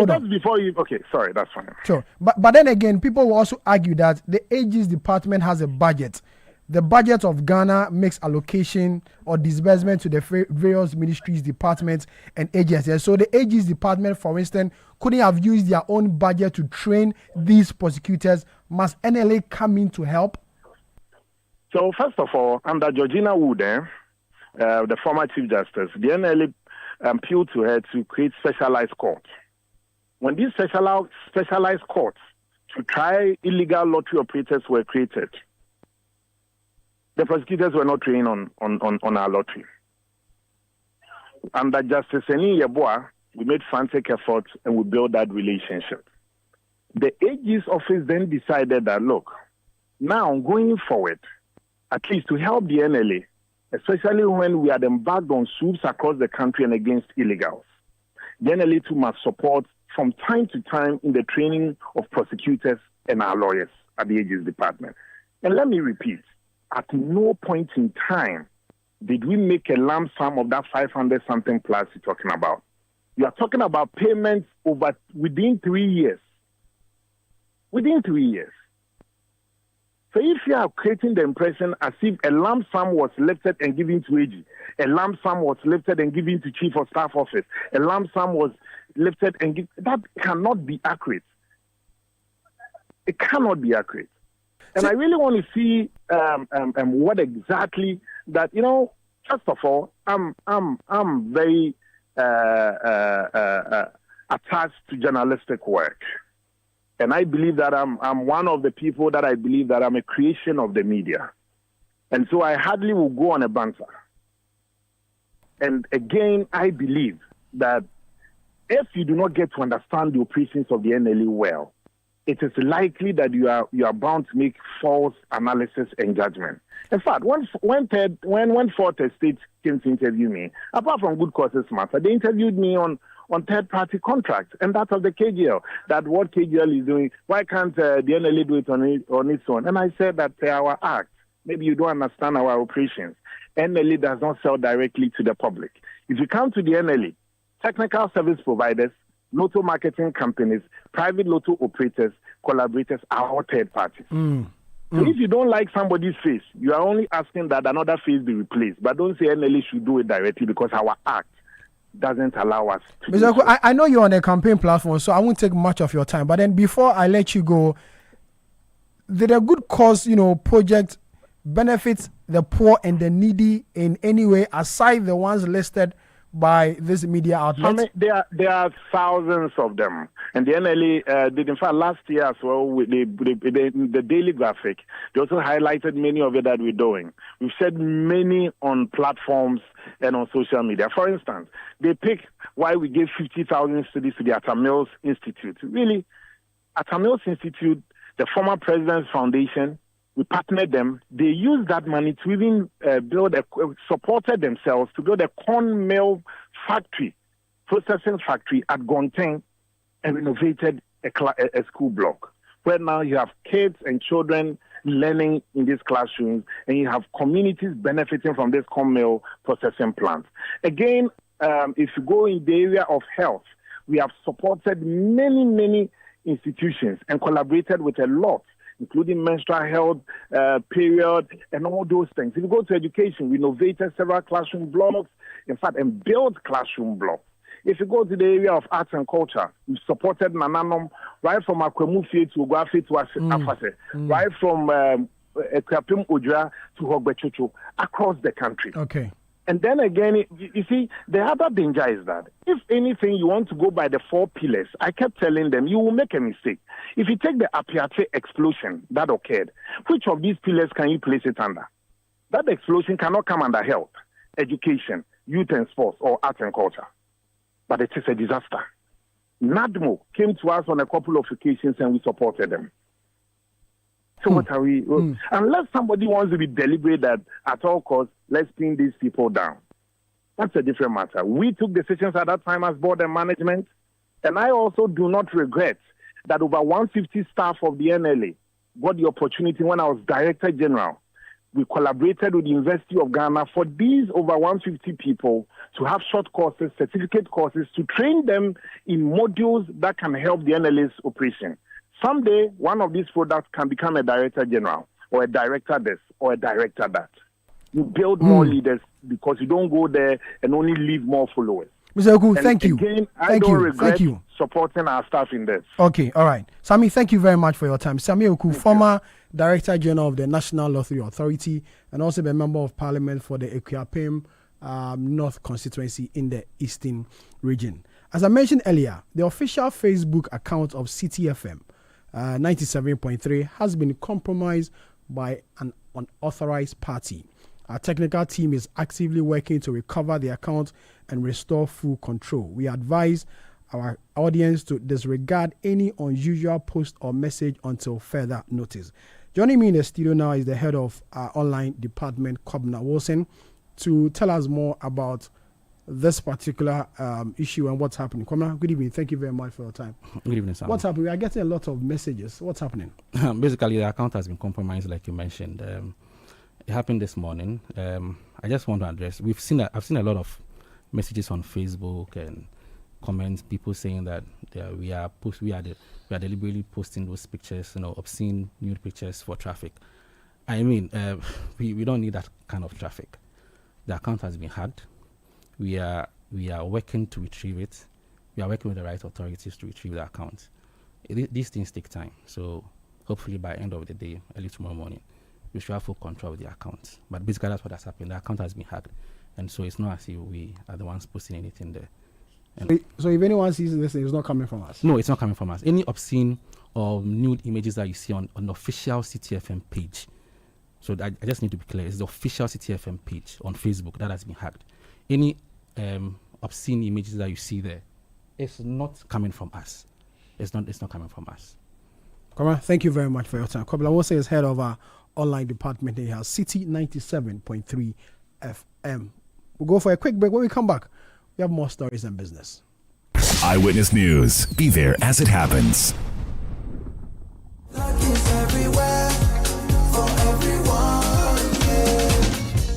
That's before you. Okay, sorry, that's fine. Sure. But then again, people will also argue that the AG's department has a budget. The budget of Ghana makes allocation or disbursement to the various ministries, departments, and agencies. So the AG's department, for instance, couldn't have used their own budget to train these prosecutors. Must NLA come in to help? So first of all, under Georgina Wood, the former Chief Justice, the NLA appealed to her to create specialized courts. When these specialized courts to try illegal lottery operators were created, the prosecutors were not trained on our lottery. Under Justice Eni Yeboah, we made frantic efforts and we built that relationship. The AG's office then decided that, look, now going forward, at least to help the NLA, especially when we had embarked on swoops across the country and against illegals, the NLA too must support from time to time in the training of prosecutors and our lawyers at the AG's department. And let me repeat, at no point in time did we make a lump sum of that 500 something plus you're talking about? You are talking about payments within 3 years. Within 3 years. So if you are creating the impression as if a lump sum was lifted and given to AG, a lump sum was lifted and given to Chief of Staff Office, a lump sum was lifted and given, that cannot be accurate. It cannot be accurate. And I really want to see what exactly that, first of all, I'm very attached to journalistic work. And I believe that I'm one of the people that I believe that I'm a creation of the media. And so I hardly will go on a banter. And again, I believe that if you do not get to understand the operations of the NLE well, it is likely that you are bound to make false analysis and judgment. In fact, when Fourth Estate came to interview me, apart from good causes matter, they interviewed me on third-party contracts, and that of the KGL, that what KGL is doing, why can't the NLA do it on its own? And I said that our act, maybe you don't understand our operations. NLA does not sell directly to the public. If you come to the NLA, technical service providers, lotto marketing companies, private lotto operators, collaborators are all third parties. So if you don't like somebody's face, you are only asking that another face be replaced. But don't say NLA should do it directly because our act doesn't allow us to. Mr. Oku, I know you're on a campaign platform, so I won't take much of your time. But then before I let you go, did a good cause, project benefit the poor and the needy in any way, aside the ones listed by this media outlet? I mean, there are thousands of them. And the NLA did, in fact, last year as well, with the Daily Graphic, they also highlighted many of it that we're doing. We've said many on platforms and on social media. For instance, they pick why we gave 50,000 studies to the Atta Mills Institute. Really, Atta Mills Institute, the former president's foundation, we partnered them. They used that money to even supported themselves to build a corn mill factory, processing factory at Gonteng, and renovated a school block, where now you have kids and children learning in these classrooms, and you have communities benefiting from this corn mill processing plant. Again, if you go in the area of health, we have supported many institutions and collaborated with a lot, including menstrual health, period, and all those things. If you go to education, we renovated several classroom blocks, in fact, and built classroom blocks. If you go to the area of arts and culture, we supported Nananom right from Akwemufi to Ogwafi to Afase, right from Ekwapim Ojra to Hogbechuchu, across the country. Okay. And then again, you see, the other danger is that if anything you want to go by the 4 pillars, I kept telling them, you will make a mistake. If you take the Apiate explosion that occurred, which of these pillars can you place it under? That explosion cannot come under health, education, youth and sports, or arts and culture. But it is a disaster. NADMO came to us on a couple of occasions and we supported them. So what are we? Unless somebody wants to be deliberate that at all costs, let's pin these people down. That's a different matter. We took decisions at that time as board and management, and I also do not regret that over 150 staff of the NLA got the opportunity when I was Director General. We collaborated with the University of Ghana for these over 150 people to have short courses, certificate courses, to train them in modules that can help the NLA's operation. Someday, one of these products can become a Director General or a Director this or a Director that. You build more leaders because you don't go there and only leave more followers. Mr. Oku, thank you. Again, I don't regret supporting our staff in this. Okay, all right. Sami, thank you very much for your time. Sami Oku, former Director General of the National Lottery Authority and also a Member of Parliament for the Ekwapim North constituency in the Eastern region. As I mentioned earlier, the official Facebook account of Citi FM 97.3 has been compromised by an unauthorized party. Our technical team is actively working to recover the account and restore full control. We advise our audience to disregard any unusual post or message until further notice. Joining me in the studio now is the head of our online department, Kobna Wilson, to tell us more about this particular issue and what's happening. Kobna, good evening. Thank you very much for your time. Good evening, Sam. What's happening? We are getting a lot of messages. What's happening? Basically, the account has been compromised, like you mentioned. It happened this morning. I just want to address. I've seen a lot of messages on Facebook and comments, people saying that we are deliberately posting those pictures, obscene nude pictures for traffic. I mean, we don't need that kind of traffic. The account has been hacked. We are working to retrieve it. We are working with the right authorities to retrieve the account. These things take time, so hopefully by end of the day, early tomorrow morning, we should have full control of the account. But basically, that's what has happened. The account has been hacked, and so it's not as if we are the ones posting anything there. So if anyone sees this, it's not coming from us? No, it's not coming from us. Any obscene or nude images that you see on an official Citi FM page, so I just need to be clear, it's the official Citi FM page on Facebook that has been hacked. Any obscene images that you see there, it's not coming from us. It's not coming from us. Come on, thank you very much for your time. Kobla Wose is head of our online department. He has Citi 97.3 FM. We'll go for a quick break. When we come back, we have more stories and business. Eyewitness News. Be there as it happens.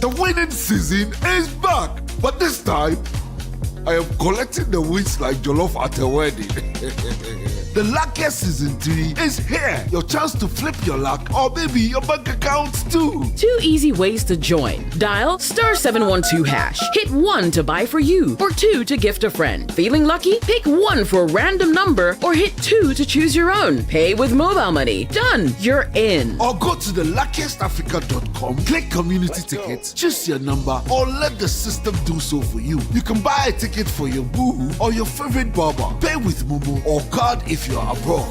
The winning season is back, but this time I am collecting the wins like jollof at a wedding. The luckiest season 3 is here. Your chance to flip your luck or maybe your bank accounts too. 2 easy ways to join. Dial *712#. Hit 1 to buy for you or 2 to gift a friend. Feeling lucky? Pick 1 for a random number or hit 2 to choose your own. Pay with mobile money. Done. You're in. Or go to the luckiestafrica.com, click community tickets, choose your number or let the system do so for you. You can buy a ticket for your boo or your favorite barber. Pay with Momo or card if you are abroad.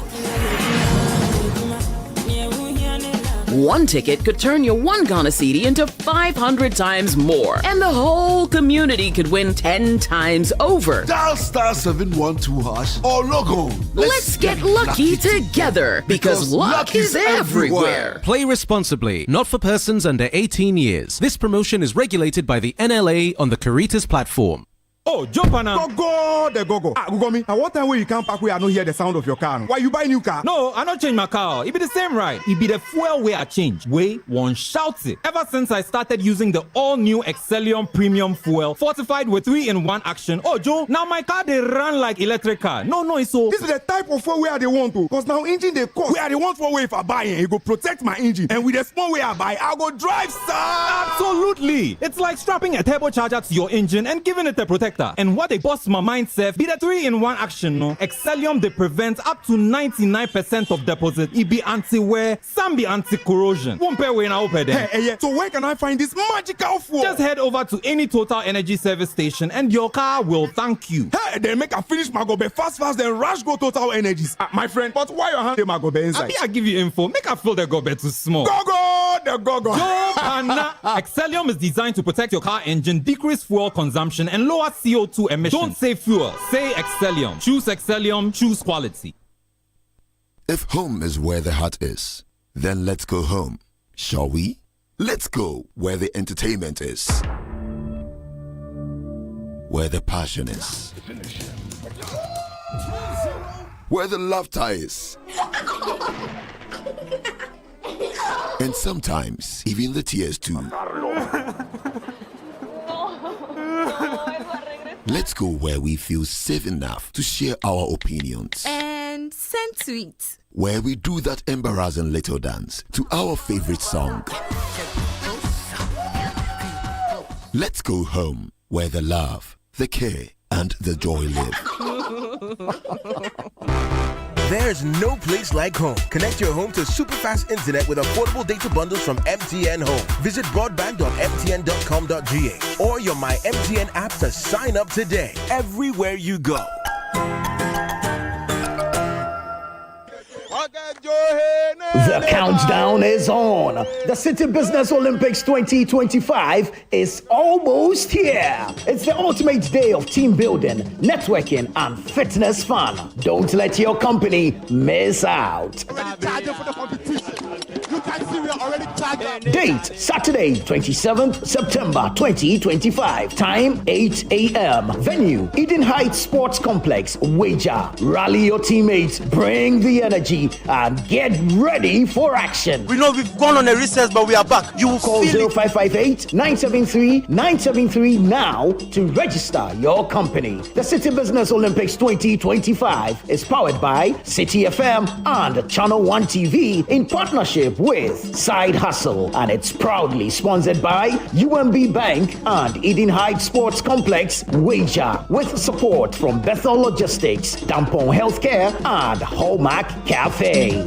1 ticket could turn your 1 Ghana Citi into 500 times more. And the whole community could win 10 times over. Dial *712# or log on. Let's get lucky together because luck is everywhere. Play responsibly, not for persons under 18 years. This promotion is regulated by the NLA on the Caritas platform. Oh, jump on now. Go. Google me. At what time will you come back where I don't hear the sound of your car? Why you buy new car? No, I not change my car. It be the same, right? It be the fuel where I change. Way one shouts it. Ever since I started using the all-new Excellium Premium Fuel, fortified with 3-in-1 action. Oh, Joe, now my car they run like electric car. No, it's so. This is the type of fuel where they want to. Cause now engine they cost. Where they want for way if I buy it, it go protect my engine. And with the small way I buy, I go drive, sir. Absolutely. It's like strapping a turbocharger to your engine and giving it a protector. And what they bust my mind says be the 3-in-1 action, no? Excellium they prevent up to 99% of deposit. It be anti-wear, some be anti-corrosion. Won't pay when I open there. Hey, so where can I find this magical fuel? Just head over to any Total Energy service station and your car will thank you. Hey, then make a finish my gobe fast, then rush go Total Energies. My friend, but why your hand my gobe inside? I give you info. Make a fill the gobe too small. Go. Excellium is designed to protect your car engine, decrease fuel consumption, and lower CO2 emissions. Don't say fuel, say Excellium. Choose Excellium, choose quality. If home is where the heart is, then let's go home, shall we? Let's go where the entertainment is, where the passion is, where the laughter is, and sometimes even the tears too. Let's go where we feel safe enough to share our opinions. And send tweets. Where we do that embarrassing little dance to our favorite song. Let's go home where the love, the care, and the joy live. There's no place like home. Connect your home to super fast internet with affordable data bundles from MTN Home. Visit broadband.mtn.com.ga or your My MTN app to sign up today. Everywhere you go. The countdown is on. The City Business Olympics 2025 is almost here. It's the ultimate day of team building, networking, and fitness fun. Don't let your company miss out. You can see we are already charged. Date Saturday, 27th September 2025. Time 8 a.m. Venue Eden Heights Sports Complex. Wager. Rally your teammates, bring the energy, and get ready for action. We know we've gone on a recess, but we are back. You will call 0558-973-973 now to register your company. The Citi Business Olympics 2025 is powered by Citi FM and Channel 1 TV in partnership with Side Hustle, and it's proudly sponsored by UMB Bank and Eden Heights Sports Complex. Wager with support from Bethel Logistics, Dampon Healthcare, and Hallmark Cafe.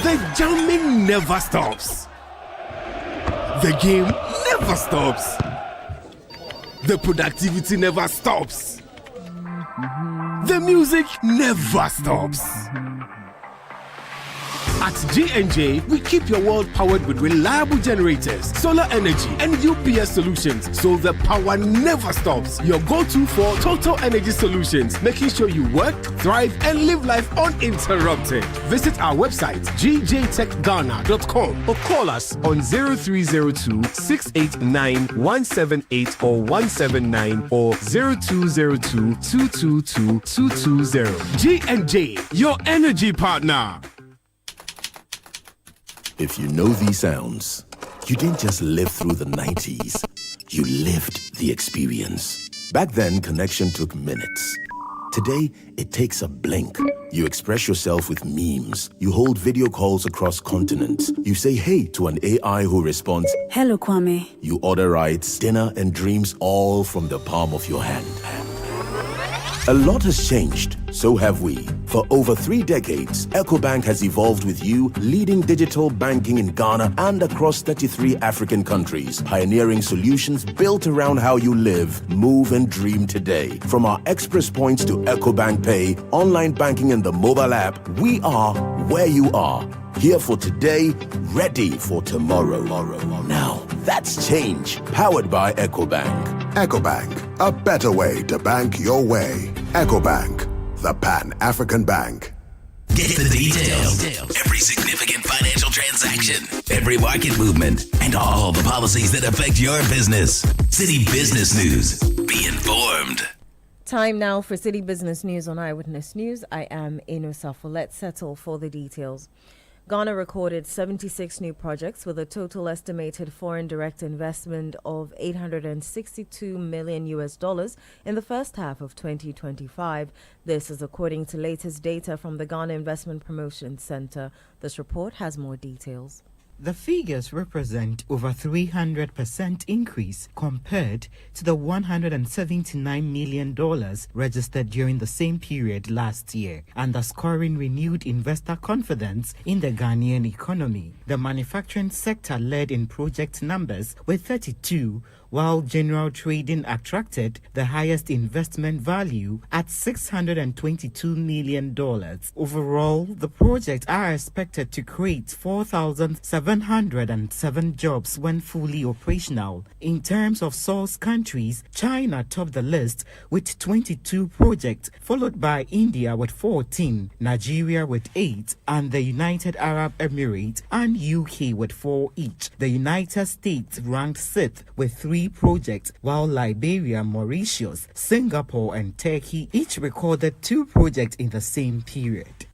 The jamming never stops. The game never stops. The productivity never stops. The music never stops. At J&J, we keep your world powered with reliable generators, solar energy, and UPS solutions, so the power never stops. Your go-to for total energy solutions, making sure you work, thrive, and live life uninterrupted. Visit our website, gjtechghana.com, or call us on 0302-689-178 or 179 or 0202-222-220. J&J, your energy partner. If you know these sounds, you didn't just live through the 90s, you lived the experience. Back then, connection took minutes. Today, it takes a blink. You express yourself with memes. You hold video calls across continents. You say hey to an AI who responds, "Hello, Kwame." You order rides, dinner, and dreams all from the palm of your hand. A lot has changed, so have we. For over 3 decades, EcoBank has evolved with you, leading digital banking in Ghana and across 33 African countries, pioneering solutions built around how you live, move, and dream today. From our express points to EcoBank Pay, online banking, and the mobile app, we are where you are. Here for today, ready for tomorrow. Now, that's change, powered by EcoBank. EcoBank, a better way to bank your way. EcoBank, the Pan-African Bank. Get the details. Every significant financial transaction, every market movement, and all the policies that affect your business. Citi Business News. Be informed. Time now for Citi Business News on Eyewitness News. I am Inu Safo. Let's settle for the details. Ghana recorded 76 new projects with a total estimated foreign direct investment of $862 million in the first half of 2025. This is according to latest data from the Ghana Investment Promotion Center. This report has more details. The figures represent over 300% increase compared to the $179 million registered during the same period last year, underscoring renewed investor confidence in the Ghanaian economy. The manufacturing sector led in project numbers with 32, while general trading attracted the highest investment value at $622 million. Overall, the projects are expected to create 4,707 jobs when fully operational. In terms of source countries, China topped the list with 22 projects, followed by India with 14, Nigeria with 8, and the United Arab Emirates and UK with 4 each. The United States ranked 6th with 3 projects, while Liberia, Mauritius, Singapore, and Turkey each recorded 2 projects in the same period.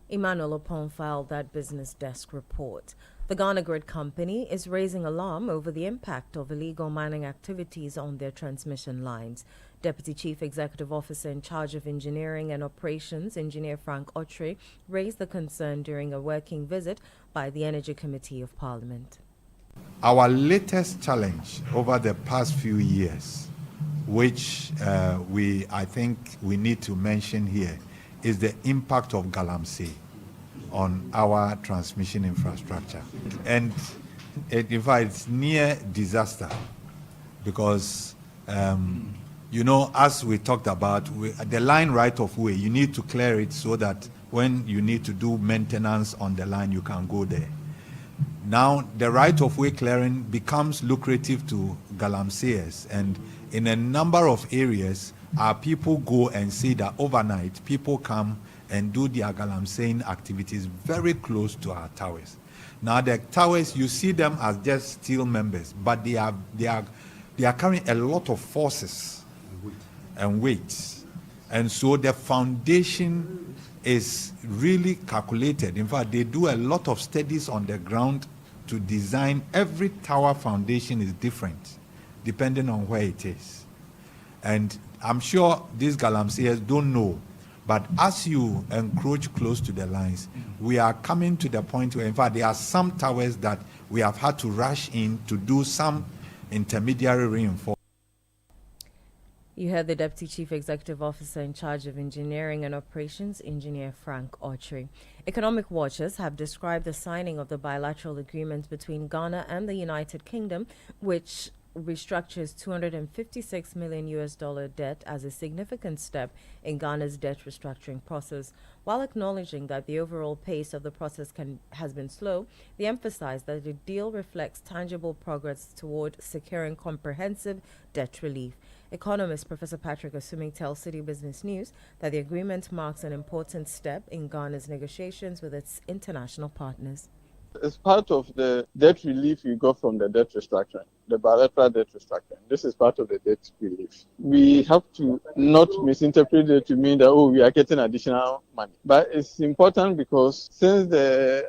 Emmanuel Opon filed that business desk report. The Ghana Grid Company is raising alarm over the impact of illegal mining activities on their transmission lines. Deputy Chief Executive Officer in charge of Engineering and Operations, Engineer Frank Otre, raised the concern during a working visit by the Energy Committee of Parliament. Our latest challenge over the past few years, which I think we need to mention here, is the impact of Galamsey on our transmission infrastructure. And in fact, it's near disaster because, as we talked about, the line right of way, you need to clear it so that when you need to do maintenance on the line, you can go there. Now, the right of way clearing becomes lucrative to Galamseyers, and in a number of areas, our people go and see that overnight, people come and do their galamseying activities very close to our towers. Now the towers, you see them as just steel members, but they are carrying a lot of forces and weights. And so the foundation is really calculated. In fact, they do a lot of studies on the ground to design. Every tower foundation is different depending on where it is. And I'm sure these galamseyers don't know, but as you encroach close to the lines, we are coming to the point where, in fact, there are some towers that we have had to rush in to do some intermediary reinforcement. You heard the Deputy Chief Executive Officer in charge of Engineering and Operations, Engineer Frank Autry. Economic watchers have described the signing of the bilateral agreement between Ghana and the United Kingdom, which restructures $256 million debt, as a significant step in Ghana's debt restructuring process. While acknowledging that the overall pace of the process has been slow, they emphasized that the deal reflects tangible progress toward securing comprehensive debt relief. Economist Professor Patrick Osuming tells Citi Business News that the agreement marks an important step in Ghana's negotiations with its international partners. It's part of the debt relief you got from the debt restructuring, the bilateral debt restructuring. This is part of the debt relief. We have to not misinterpret it to mean that, we are getting additional money. But it's important because since the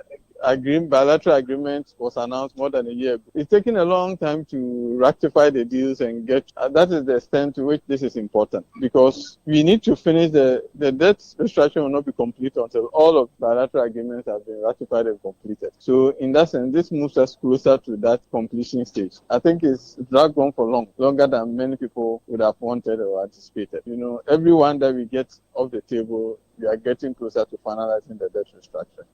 bilateral agreement was announced more than a year ago, it's taken a long time to rectify the deals and get. That is the extent to which this is important, because we need to finish the debt restructuring will not be complete until all of bilateral agreements have been ratified and completed. So in that sense, this moves us closer to that completion stage. I think it's dragged on for longer than many people would have wanted or anticipated. Everyone that we get off the table, we are getting closer to finalizing the debt restructuring.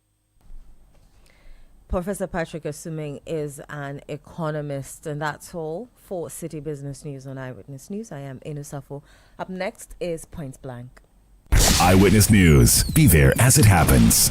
Professor Patrick Osuming is an economist, and that's all for Citi Business News on Eyewitness News. I am Inu Safo. Up next is Point Blank. Eyewitness News. Be there as it happens.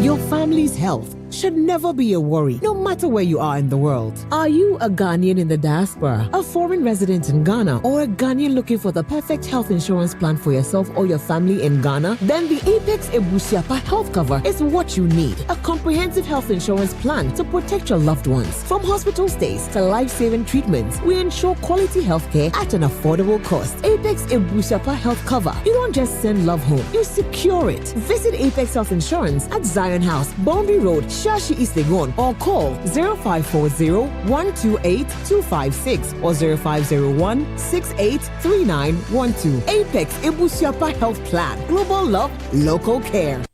Your family's health should never be a worry, no matter where you are in the world. Are you a Ghanaian in the diaspora, a foreign resident in Ghana, or a Ghanaian looking for the perfect health insurance plan for yourself or your family in Ghana? Then the Apex Ebusiapa health cover is what you need. A comprehensive health insurance plan to protect your loved ones. From hospital stays to life-saving treatments, we ensure quality healthcare at an affordable cost. Apex Ebusiapa health cover. You don't just send love home, you secure it. Visit Apex Health Insurance at Zion House, Boundary Road, Shashi East Legon, or call 0540-128-256 or 0501-683912. Apex Ebusiapa Health Plan. Global love, local care.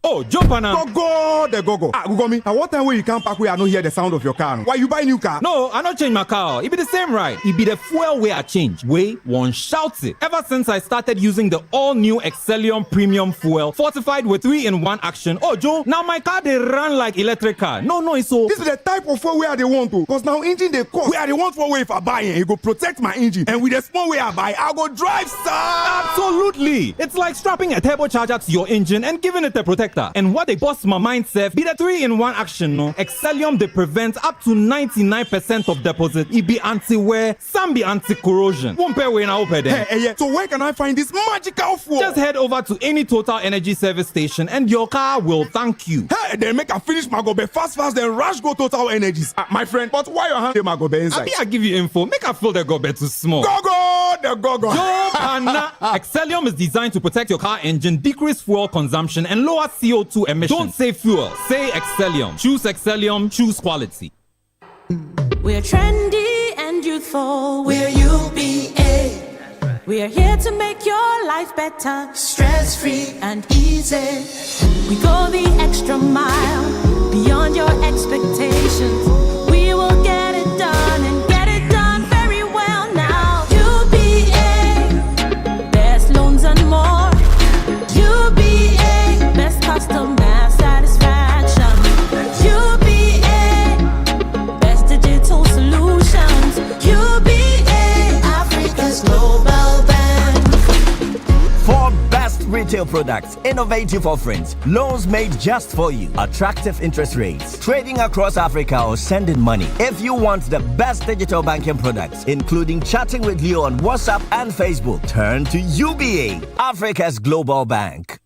Oh, jump on now. Go, Gugomi. At what time will you come back where I don't hear the sound of your car? Why you buy new car? No, I not change my car. It be the same, right? It be the fuel way I change. Way one shouts it. Ever since I started using the all-new Excellium Premium Fuel, fortified with 3-in-1 action. Oh, Joe, now my car they run like electric car. No, so. This is the type of fuel where they want to. Because now engine they cost. Where they want for way if I buy it go protect my engine. And with the small way I buy, I go drive, sir. Absolutely. It's like strapping a turbocharger to your engine and giving it a protector. And what they bust my mind, Seth, be the 3-in-1 action, no? Excellium, they prevent up to 99% of deposit. It be anti-wear, some be anti-corrosion. One pair way now open there. Hey, so where can I find this magical fuel? Just head over to any Total Energy service station and your car will thank you. Hey, then make a finish Magobe fast, then rush go Total Energies. My friend, but why you hand the Magobe inside? I give you info. Make a fill the gobe too small. The gogo. Excellium is designed to protect your car engine, decrease fuel consumption, and lower CO2 emissions. Don't say fuel, say Excellium. Choose Excellium, choose quality. We're trendy and youthful. We're UBA. We're here to make your life better, stress-free and easy. We go the extra mile, beyond your expectations. We will get it done and get it done very well now. UBA, best loans and more. UBA, best customer satisfaction. UBA, best digital solutions. UBA, Africa's global bank. For best retail products products, innovative offerings, loans made just for you, attractive interest rates, trading across Africa or sending money. If you want the best digital banking products, including chatting with you on WhatsApp and Facebook, turn to UBA, Africa's global bank.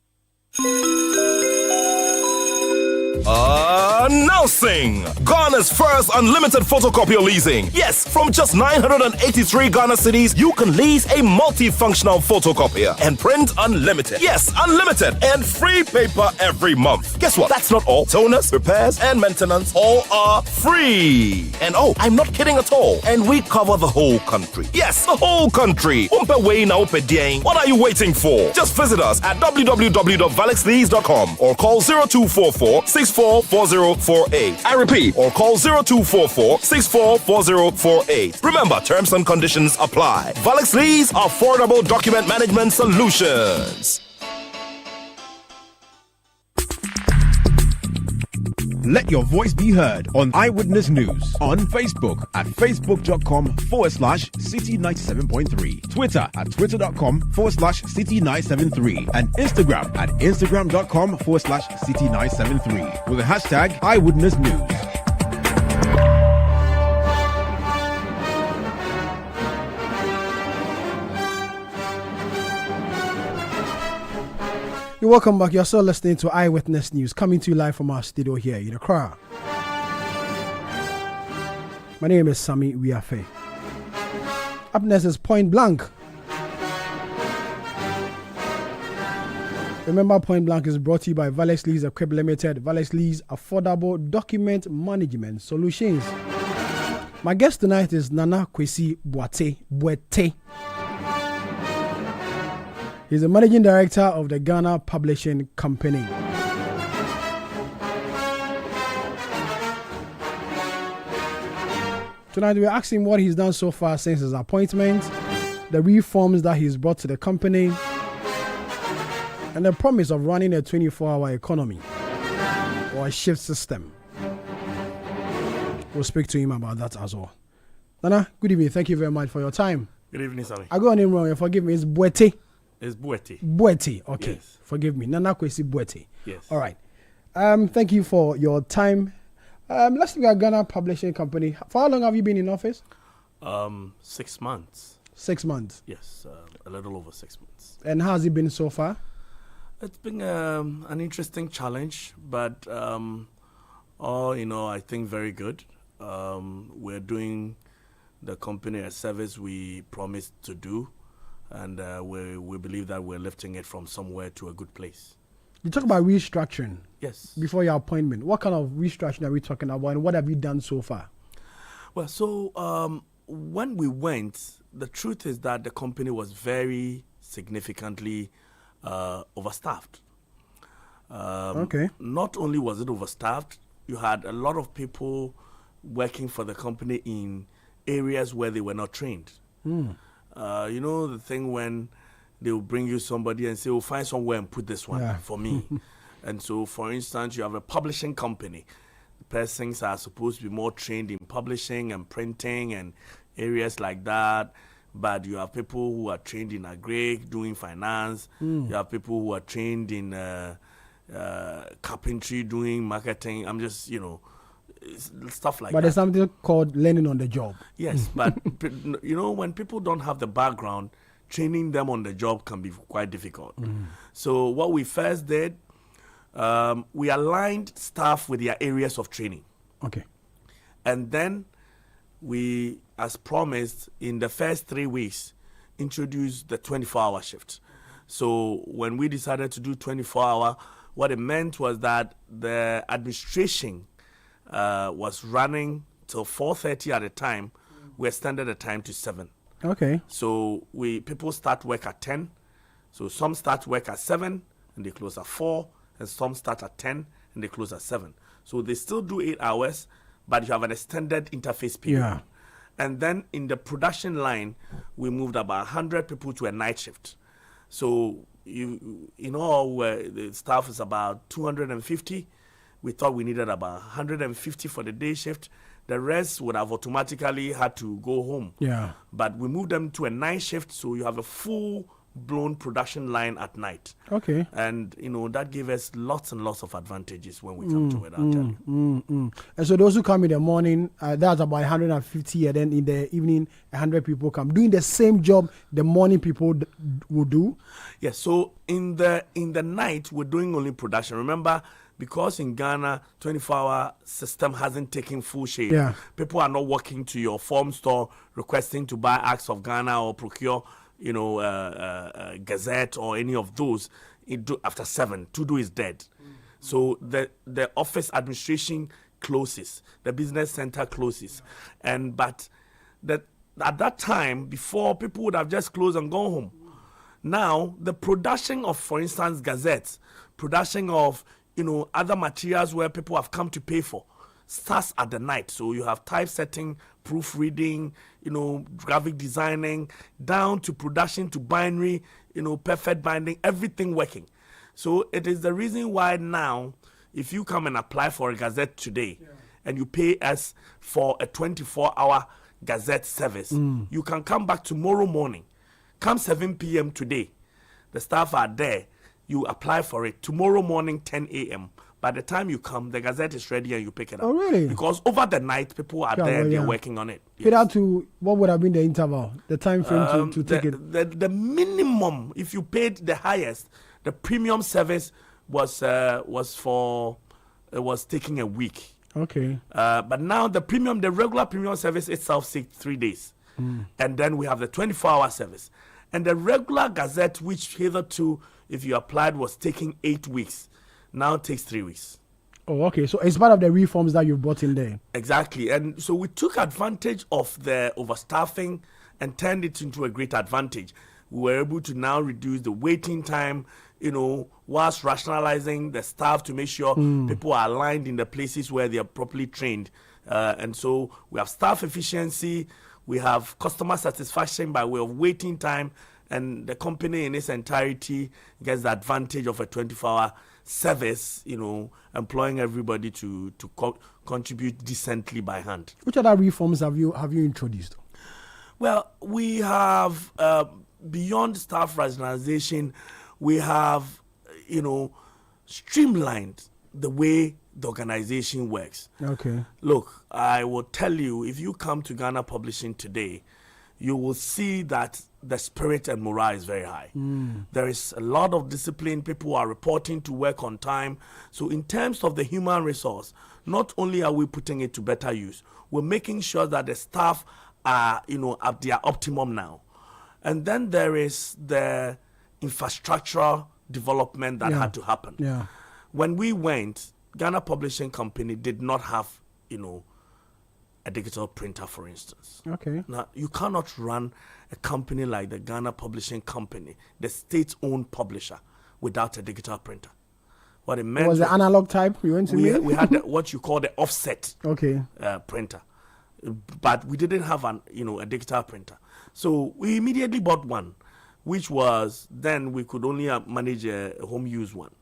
Announcing Ghana's first unlimited photocopier leasing. Yes, from just 983 Ghana cedis, you can lease a multifunctional photocopier and print unlimited. Yes, unlimited and free paper every month. Guess what? That's not all. Toners, repairs, and maintenance all are free. And oh, I'm not kidding at all. And we cover the whole country. Yes, the whole country. What are you waiting for? Just visit us at www.valexlease.com or call 0244 644048. I repeat, or call 0244 644048. Remember, terms and conditions apply. Valex Lease, affordable document management solutions. Let your voice be heard on Eyewitness News on Facebook at facebook.com/Citi97.3, Twitter at twitter.com/Citi973, and Instagram at instagram.com/Citi973 with the hashtag Eyewitness News. You're welcome back. You're still listening to Eyewitness News, coming to you live from our studio here in Accra. My name is Sami Wiafe. Up next is Point Blank. Remember, Point Blank is brought to you by Valex Lease Equip Limited. Valex Lease, affordable document management solutions. My guest tonight is Nana Kwesi Boete. He's the managing director of the Ghana Publishing Company. Tonight we're asking what he's done so far since his appointment, the reforms that he's brought to the company, and the promise of running a 24-hour economy or a shift system. We'll speak to him about that as well. Nana, good evening. Thank you very much for your time. Good evening, Sammy. I got your name wrong. Forgive me. It's Boete. It's Boete. Boete. Okay. Yes. Forgive me. Nana Kwesi Boete. Yes. All right. Thank you for your time. Let's look at Ghana Publishing Company. For how long have you been in office? 6 months. 6 months? Yes, a little over 6 months. And how has it been so far? It's been an interesting challenge, but all in all, I think very good. We're doing the company a service we promised to do, and we believe that we're lifting it from somewhere to a good place. You talk about restructuring. Yes. Before your appointment, what kind of restructuring are we talking about, and what have you done so far? Well, so when we went, the truth is that the company was very significantly overstaffed. Okay. Not only was it overstaffed, you had a lot of people working for the company in areas where they were not trained. You know the thing when they will bring you somebody and say, "Oh, find somewhere and put this one for me." And so, for instance, you have a publishing company. The persons are supposed to be more trained in publishing and printing and areas like that. But you have people who are trained in agric, doing finance. You have people who are trained in carpentry, doing marketing. I'm just, stuff like that. But there's something called learning on the job. Yes, but, when people don't have the background, training them on the job can be quite difficult. So what we first did, we aligned staff with their areas of training. Okay. And then we, as promised, in the first 3 weeks, introduced the 24-hour shift. So when we decided to do 24-hour, what it meant was that the administration was running till 4:30 at a time. We extended the time to 7. Okay. So people start work at 10. So some start work at 7 and they close at 4, and some start at 10 and they close at 7. So they still do 8 hours, but you have an extended interface period. Yeah. And then in the production line, we moved about 100 people to a night shift. So in all, the staff is about 250. We thought we needed about 150 for the day shift. The rest would have automatically had to go home. Yeah. But we moved them to a night shift, so you have a full blown production line at night. Okay. And, that gave us lots and lots of advantages when we come to it, I'll tell you. And so those who come in the morning, that's about 150, and then in the evening, 100 people come. Doing the same job the morning people will do? Yes, so in the night, we're doing only production. Remember, because in Ghana, 24-hour system hasn't taken full shape. Yeah. People are not walking to your farm store requesting to buy Acts of Ghana or procure, Gazette or any of those after 7. Tudu is dead. So the office administration closes, the business center closes, but at that time, before, people would have just closed and gone home. Now, the production of, for instance, gazettes, production of other materials where people have come to pay for, starts at the night. So you have typesetting, proofreading, graphic designing, down to production, to binary, perfect binding, everything working. So it is the reason why now, if you come and apply for a gazette today, and you pay us for a 24-hour gazette service, you can come back tomorrow morning. Come 7 p.m. today. The staff are there. You apply for it tomorrow morning, 10 a.m. By the time you come, the gazette is ready and you pick it up. Oh, really? Because over the night, people are there, they're working on it. Yes. To what would have been the interval, the time frame to take it? The minimum, if you paid the highest, the premium service was taking a week. Okay. But now the regular premium service itself takes 3 days. And then we have the 24-hour service. And the regular gazette, which hitherto, if you applied, was taking 8 weeks, now takes 3 weeks. Oh, okay. So it's part of the reforms that you brought in there. Exactly. And so we took advantage of the overstaffing and turned it into a great advantage. We were able to now reduce the waiting time, whilst rationalizing the staff to make sure people are aligned in the places where they are properly trained. And so we have staff efficiency, we have customer satisfaction by way of waiting time, and the company in its entirety gets the advantage of a 24-hour service, employing everybody to contribute decently by hand. Which other reforms have you introduced? Well, we have, beyond staff rationalization, we have, streamlined the way the organization works. Okay. Look, I will tell you, if you come to Ghana Publishing today, you will see that the spirit and morale is very high. There is a lot of discipline. People are reporting to work on time. So in terms of the human resource, not only are we putting it to better use, we're making sure that the staff are, at their optimum now. And then there is the infrastructural development that had to happen. Yeah. When we went, Ghana Publishing Company did not have, a digital printer, for instance. Okay. Now, you cannot run a company like the Ghana Publishing Company, the state-owned publisher, without a digital printer. What it meant was the analog type we went to? We had what you call the offset printer, but we didn't have a digital printer. So we immediately bought one, which was then we could only manage a home use one.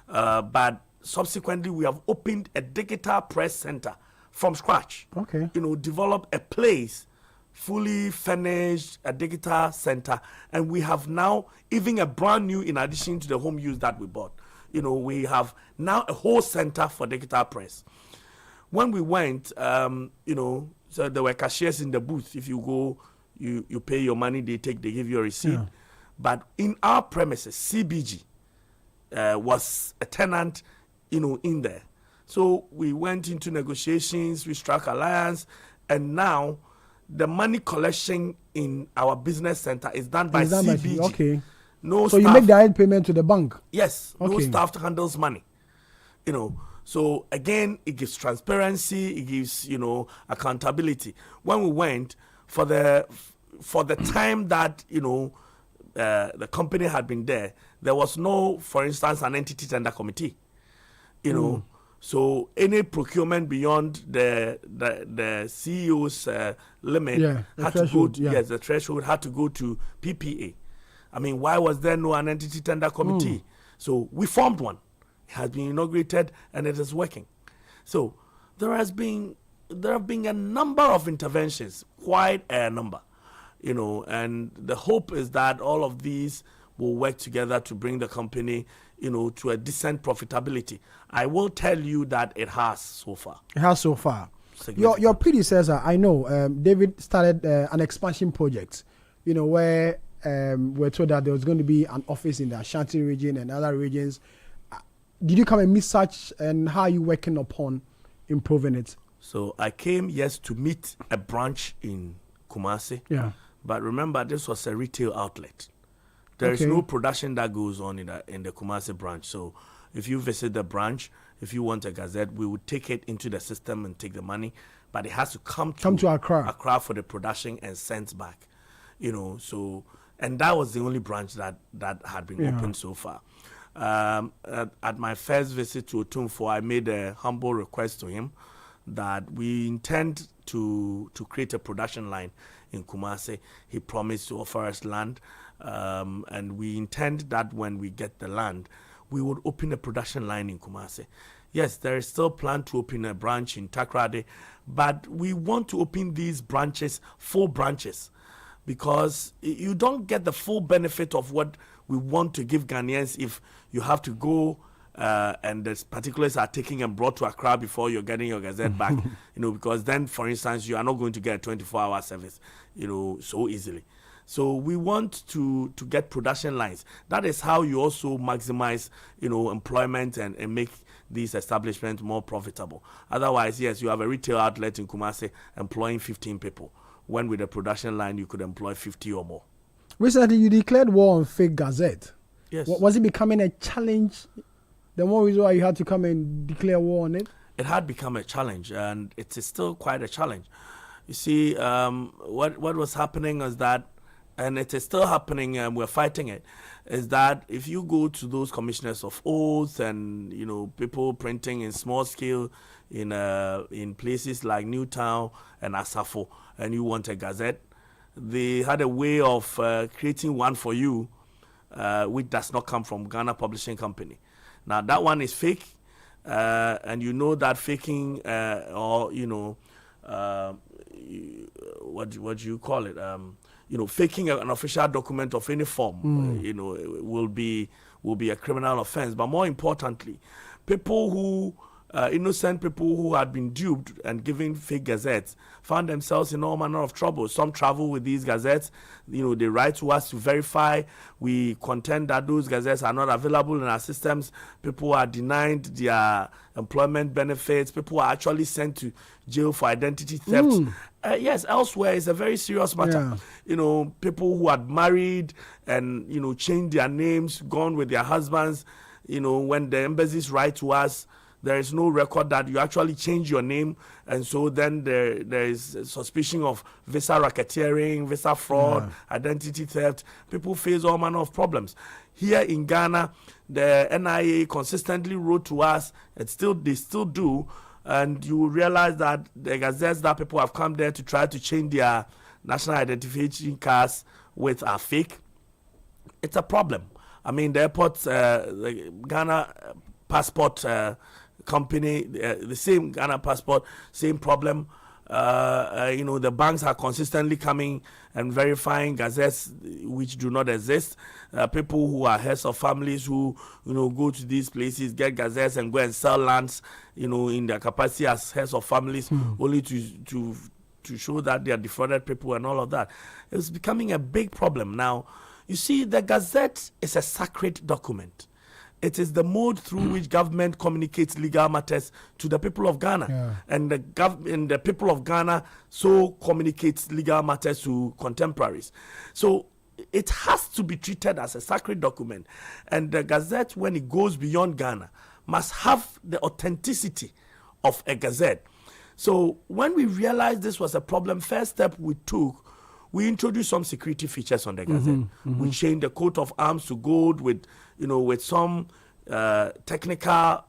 But subsequently, we have opened a digital press center from scratch. Okay. Develop a place, fully furnished, a digital center, and we have now even a brand new, in addition to the home use that we bought. We have now a whole center for digital press. When we went, so there were cashiers in the booth. If you go, you pay your money, they give you a receipt. Yeah. But in our premises, CBG was a tenant, in there. So we went into negotiations, we struck alliance, and now the money collection in our business center is done by CBG. Okay. No so staff. You make direct payment to the bank? Yes. Okay. No staff handles money. So again, it gives transparency, it gives, accountability. When we went, for the time that, the company had been there was no, for instance, an entity tender committee. So any procurement beyond the CEO's limit had to go to, the threshold had to go to PPA. I mean, why was there no an entity tender committee? So we formed one. It has been inaugurated and it is working. So there have been a number of interventions, quite a number. and the hope is that all of these will work together to bring the company, to a decent profitability. I will tell you that it has so far. It has so far. Your predecessor, I know, David started an expansion project, where we're told that there was going to be an office in the Ashanti region and other regions. Did you come and meet such, and how are you working upon improving it? So I came, yes, to meet a branch in Kumasi. Yeah. But remember, this was a retail outlet. There is no production that goes on in the Kumasi branch. So if you visit the branch, if you want a gazette, we would take it into the system and take the money. But it has to come to Accra for the production and sent back. So, and that was the only branch that had been opened so far. At my first visit to Otumfuo, I made a humble request to him that we intend to create a production line in Kumasi. He promised to offer us land, and we intend that when we get the land, we would open a production line in Kumasi. Yes, there is still plan to open a branch in Takoradi, but we want to open these branches, 4 branches, because you don't get the full benefit of what we want to give Ghanaians if you have to go and the particulars are taken and brought to Accra before you're getting your gazette back, because then, for instance, you are not going to get a 24-hour service, so easily. So we want to get production lines. That is how you also maximize, employment and make these establishments more profitable. Otherwise, yes, you have a retail outlet in Kumasi employing 15 people, when with a production line you could employ 50 or more. Recently, you declared war on fake gazette. Yes. Was it becoming a challenge? The more reason why you had to come and declare war on it? It had become a challenge, and it is still quite a challenge. You see, what was happening is that, and it is still happening, and we're fighting it, is that if you go to those commissioners of oaths and, people printing in small scale in places like Newtown and Asafo, and you want a gazette, they had a way of creating one for you, which does not come from Ghana Publishing Company. Now, that one is fake, and you know that faking, what do you call it? Faking an official document of any form, will be a criminal offense. But more importantly, innocent people who had been duped and given fake gazettes found themselves in all manner of trouble. Some travel with these gazettes. They write to us to verify. We contend that those gazettes are not available in our systems. People are denied their employment benefits. People are actually sent to jail for identity theft. Yes, elsewhere it's a very serious matter. Yeah. People who had married and, changed their names, gone with their husbands, when the embassies write to us, there is no record that you actually change your name, and so then there is suspicion of visa racketeering, visa fraud, identity theft. People face all manner of problems. Here in Ghana, the NIA consistently wrote to us, and they still do, and you will realize that the gazettes that people have come there to try to change their national identification cards with are fake. It's a problem. I mean, the airport, the Ghana passport company, the same Ghana passport, same problem. The banks are consistently coming and verifying gazettes which do not exist. People who are heads of families who, go to these places, get gazettes and go and sell lands, in their capacity as heads of families, only to show that they are defrauded people and all of that. It's becoming a big problem. Now, you see, the gazette is a sacred document. It is the mode through which government communicates legal matters to the people of Ghana. And the people of Ghana so communicates legal matters to contemporaries. So it has to be treated as a sacred document. And the gazette, when it goes beyond Ghana, must have the authenticity of a gazette. So when we realized this was a problem, first step we took, we introduced some security features on the gazette. We changed the coat of arms to gold with some technical,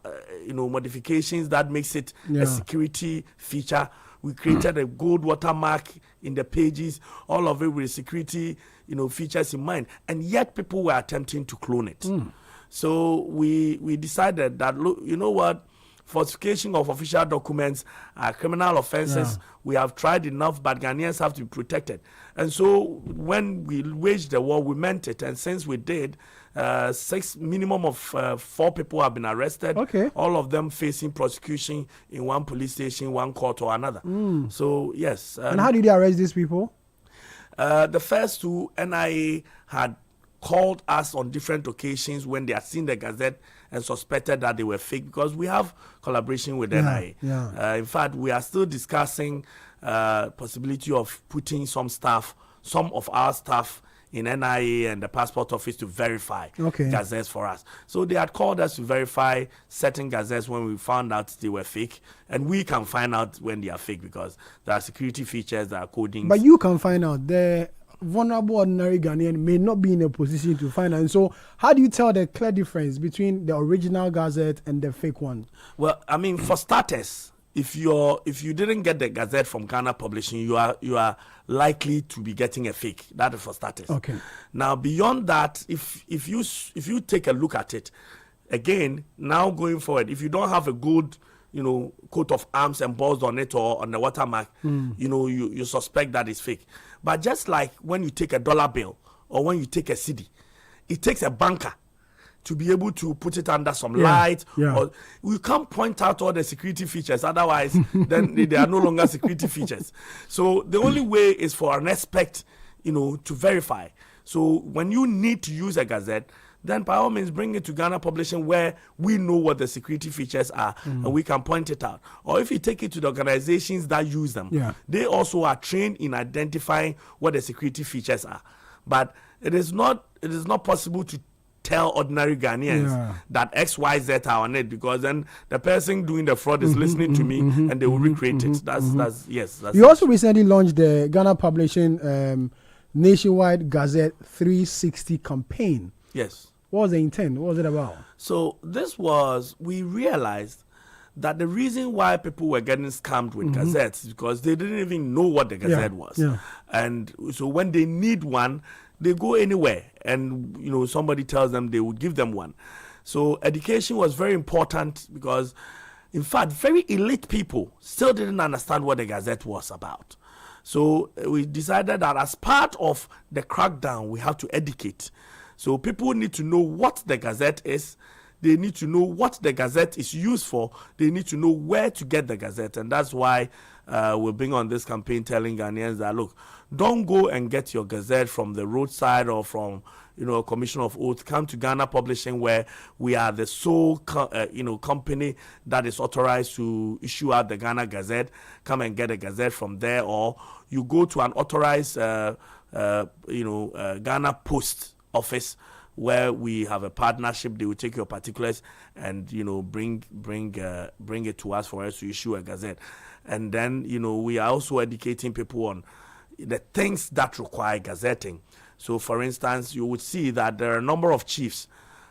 modifications that makes it a security feature. We created a gold watermark in the pages, all of it with security, features in mind. And yet people were attempting to clone it. So we decided that, look, you know what? falsification of official documents are criminal offenses. Yeah. We have tried enough, but Ghanaians have to be protected. And so when we waged the war, we meant it. And since we did, minimum of 4 people have been arrested. Okay. All of them facing prosecution in one police station, one court or another. So, yes. And how did you arrest these people? The first 2, NIA had called us on different occasions when they had seen the Gazette and suspected that they were fake, because we have collaboration with NIA. Yeah. In fact, we are still discussing possibility of putting some of our staff in NIA and the passport office to verify gazettes for us. So they had called us to verify certain gazettes when we found out they were fake, and we can find out when they are fake because there are security features, there are coding. But you can find out. The vulnerable ordinary Ghanaian may not be in a position to find out. And so how do you tell the clear difference between the original gazette and the fake one? Well, I mean, for starters, if you didn't get the Gazette from Ghana Publishing, you are likely to be getting a fake. That is for starters. Okay. Now beyond that, if you take a look at it, again, now going forward, if you don't have a good coat of arms embossed on it or on the watermark, you suspect that it's fake. But just like when you take a dollar bill or when you take a Citi, it takes a banker to be able to put it under some light. Yeah. Or we can't point out all the security features, otherwise then they are no longer security features. So the only way is for an expert, to verify. So when you need to use a Gazette, then by all means bring it to Ghana Publishing where we know what the security features are and we can point it out. Or if you take it to the organizations that use them, they also are trained in identifying what the security features are. But it is not possible to tell ordinary Ghanaians that XYZ are on it, because then the person doing the fraud is listening to me and they will recreate it. That's you also recently launched the Ghana Publishing nationwide Gazette 360 campaign. Yes. What was the intent? What was it about? So we realized that the reason why people were getting scammed with gazettes is because they didn't even know what the gazette was. Yeah. And so when they need one, they go anywhere and somebody tells them they will give them one. So education was very important because, in fact, very elite people still didn't understand what the gazette was about. So we decided that as part of the crackdown, we have to educate. So people need to know what the Gazette is. They need to know what the Gazette is used for. They need to know where to get the Gazette. And that's why we're being on this campaign telling Ghanaians that, look, don't go and get your Gazette from the roadside or from, a commission of oath. Come to Ghana Publishing, where we are the sole, company that is authorized to issue out the Ghana Gazette. Come and get a Gazette from there. Or you go to an authorized, Ghana Post office where we have a partnership. They will take your particulars and bring it to us for us to issue a gazette. And then we are also educating people on the things that require gazetting. So for instance, you would see that there are a number of chiefs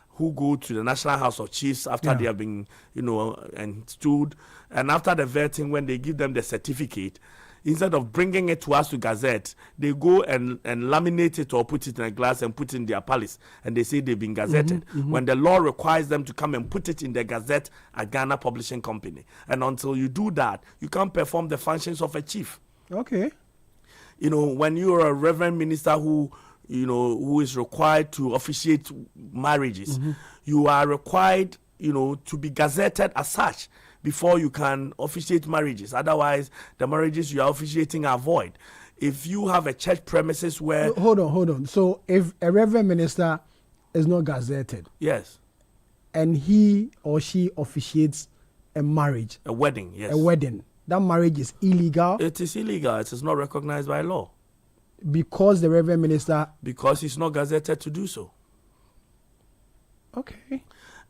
who go to the National House of Chiefs after they have been installed, and after the vetting, when they give them the certificate, instead of bringing it to us to Gazette, they go and laminate it or put it in a glass and put it in their palace, and they say they've been gazetted. When the law requires them to come and put it in the Gazette at Ghana Publishing Company. And until you do that, you can't perform the functions of a chief. Okay. When you're a reverend minister who is required to officiate marriages, you are required, to be gazetted as such before you can officiate marriages. Otherwise, the marriages you are officiating are void. If you have a church premises where... Hold on. So if a reverend minister is not gazetted... Yes. And he or she officiates a marriage... A wedding, yes. A wedding. That marriage is illegal? It is illegal. It is not recognized by law. Because the reverend minister... Because he's not gazetted to do so. Okay.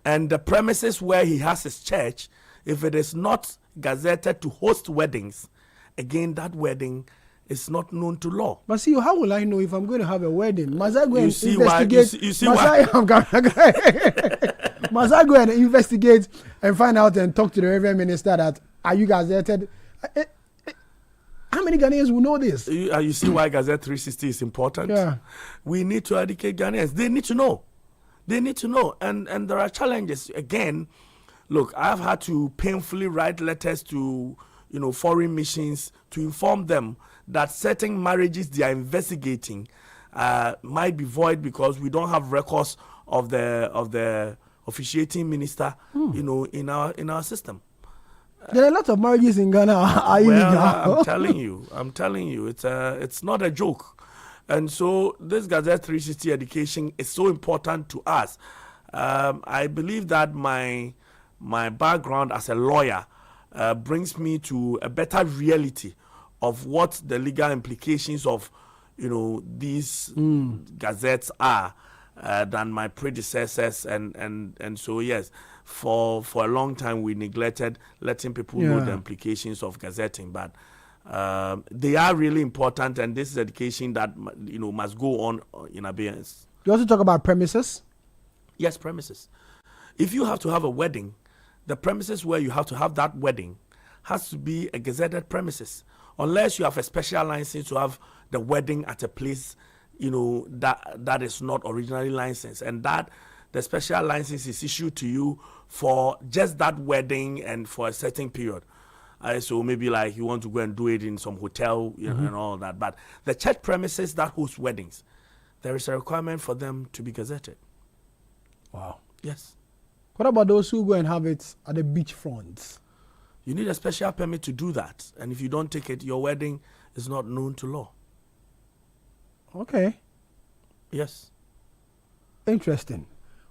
And the premises where he has his church... If it is not gazetted to host weddings, again, that wedding is not known to law. But see, how will I know if I'm going to have a wedding? Must I go and investigate? Must I go and investigate and find out and talk to the reverend minister that, are you gazetted? How many Ghanaians will know this? You see why Gazette 360 is important? Yeah. We need to educate Ghanaians. They need to know. And there are challenges. Again, Look, I've had to painfully write letters to, foreign missions to inform them that certain marriages they are investigating might be void because we don't have records of the officiating minister, in our system. There are a lot of marriages in Ghana are illegal. I'm telling you, it's not a joke. And so this Gazette 360 education is so important to us. I believe that my background as a lawyer brings me to a better reality of what the legal implications of these gazettes are than my predecessors, and so yes, for a long time we neglected letting people know the implications of gazetting, but they are really important, and this is education that must go on in abeyance. You also talk about premises. Yes, premises. If you have to have a wedding, the premises where you have to have that wedding has to be a gazetted premises, unless you have a special license to have the wedding at a place that is not originally licensed, and that the special license is issued to you for just that wedding and for a certain period. So maybe like you want to go and do it in some hotel, and all that. But the church premises that host weddings, there is a requirement for them to be gazetted. Wow. Yes. What about those who go and have it at the beach front? You need a special permit to do that, and if you don't take it, your wedding is not known to law. Okay. Yes. Interesting.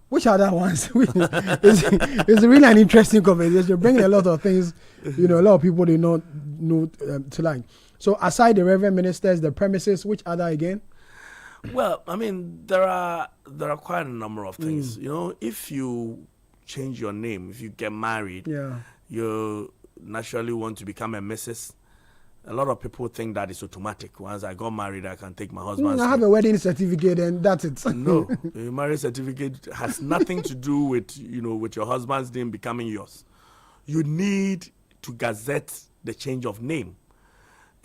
Which other ones? It's really an interesting conversation. You're bringing a lot of things, a lot of people did not know to like. So aside the reverend ministers, the premises, which other again? Well, I mean, there are quite a number of things. If you change your name, if you get married, you naturally want to become a Mrs. A lot of people think that is automatic. Once I got married, I can take my husband's I have a wedding certificate and that's it. No, a marriage certificate has nothing to do with with your husband's name becoming yours. You need to gazette the change of name,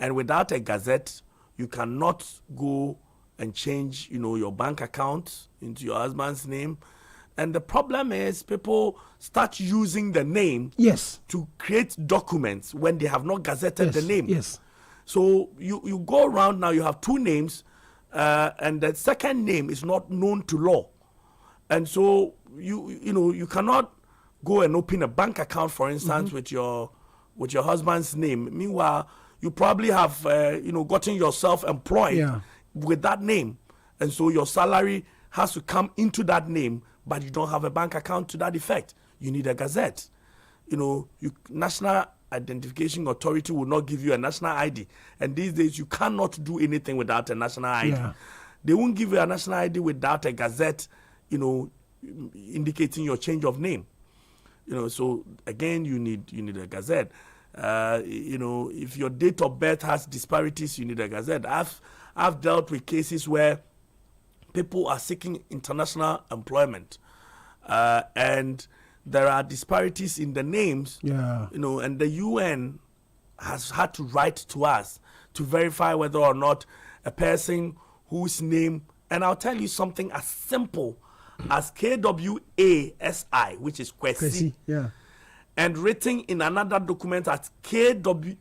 and without a gazette, you cannot go and change your bank account into your husband's name. And the problem is people start using the name to create documents when they have not gazetted the name. Yes. So you go around now, you have two names, and the second name is not known to law. And so you cannot go and open a bank account, for instance, with your husband's name. Meanwhile, you probably have gotten yourself employed with that name. And so your salary has to come into that name, but you don't have a bank account to that effect. You need a gazette. National Identification Authority will not give you a national ID. And these days, you cannot do anything without a national ID. Yeah. They won't give you a national ID without a gazette, indicating your change of name. So again, you need a gazette. If your date of birth has disparities, you need a gazette. I've dealt with cases where people are seeking international employment, and there are disparities in the names. And the UN has had to write to us to verify whether or not a person whose name, and I'll tell you something as simple as KWASI, which is Kwesi, and written in another document as KWESI.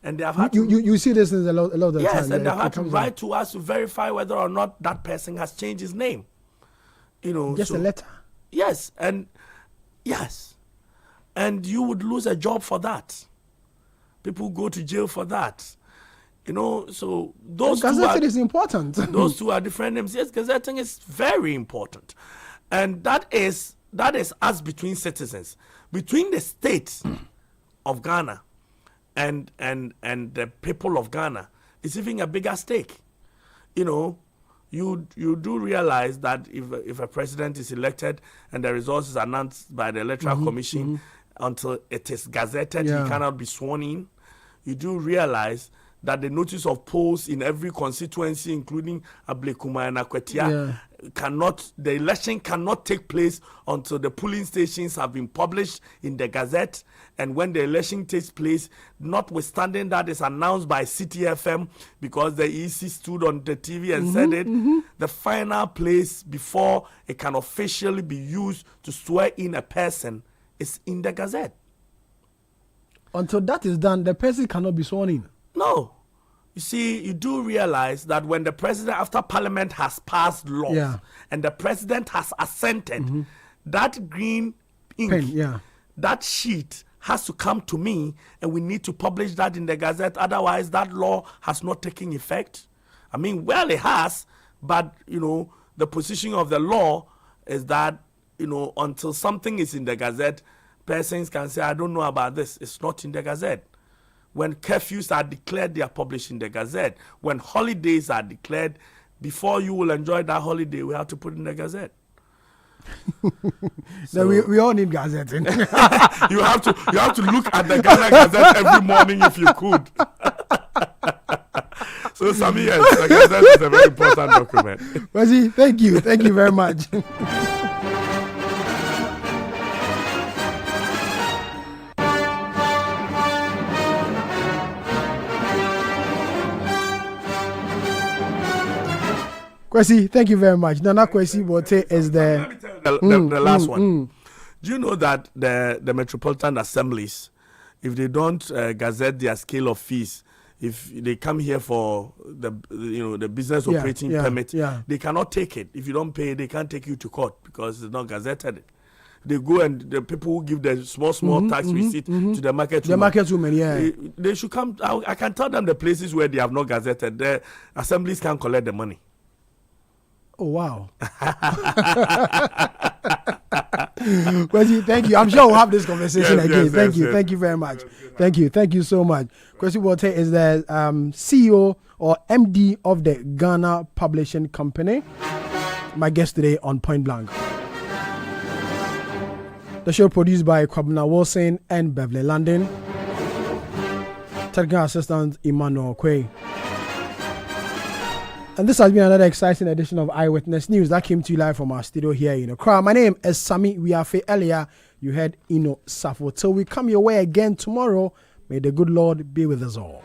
And they have had you see this a lot of time. Yes, and they have had to write to us to verify whether or not that person has changed his name. Just a letter. Yes, and you would lose a job for that. People go to jail for that. So those gazetting is important. Those two are different names. Yes, gazetting is very important, and that is us between citizens, between the state of Ghana and the people of Ghana. It's even a bigger stake. You do realize that if a president is elected and the results is announced by the Electoral Commission until it is gazetted, he cannot be sworn in. You do realize that the notice of polls in every constituency, including Ablekuma and Akwetia, the election cannot take place until the polling stations have been published in the Gazette. And when the election takes place, notwithstanding that is announced by Citi FM, because the EC stood on the TV and said it, the final place before it can officially be used to swear in a person is in the Gazette. Until that is done, the person cannot be sworn in. No. You see, you do realize that when the president, after parliament has passed laws and the president has assented, that green ink, that sheet has to come to me, and we need to publish that in the Gazette. Otherwise, that law has not taken effect. I mean, well, it has, but, the position of the law is that, until something is in the Gazette, persons can say, I don't know about this. It's not in the Gazette. When curfews are declared, they are published in the Gazette. When holidays are declared, before you will enjoy that holiday, we have to put it in the Gazette. So we all need Gazette. you have to look at the Ghana Gazette every morning if you could. So, Sammy, yes, the Gazette is a very important document. Wesley, thank you very much. Kwesi, thank you very much. Nana Kwesi Bote is the last one. Do you know that the Metropolitan Assemblies, if they don't gazette their scale of fees, if they come here for the business operating permit, they cannot take it. If you don't pay, they can't take you to court because it's not gazetted. They go, and the people who give the small tax receipt to the market women. The market women, they should come. I can tell them the places where they have not gazetted. The assemblies can collect the money. Oh, wow. Kwesi, thank you. I'm sure we'll have this conversation again. Thank you. Thank you very much. Thank you so much. Kwesi Bote is the CEO or MD of the Ghana Publishing Company. My guest today on Point Blank. The show produced by Kwabena Wilson and Beverly London. Technical assistant Emmanuel Quay. And this has been another exciting edition of Eyewitness News that came to you live from our studio here in Accra. My name is Sami Wiafe. Earlier, you heard Ino Safo. Till we come your way again tomorrow, may the good Lord be with us all.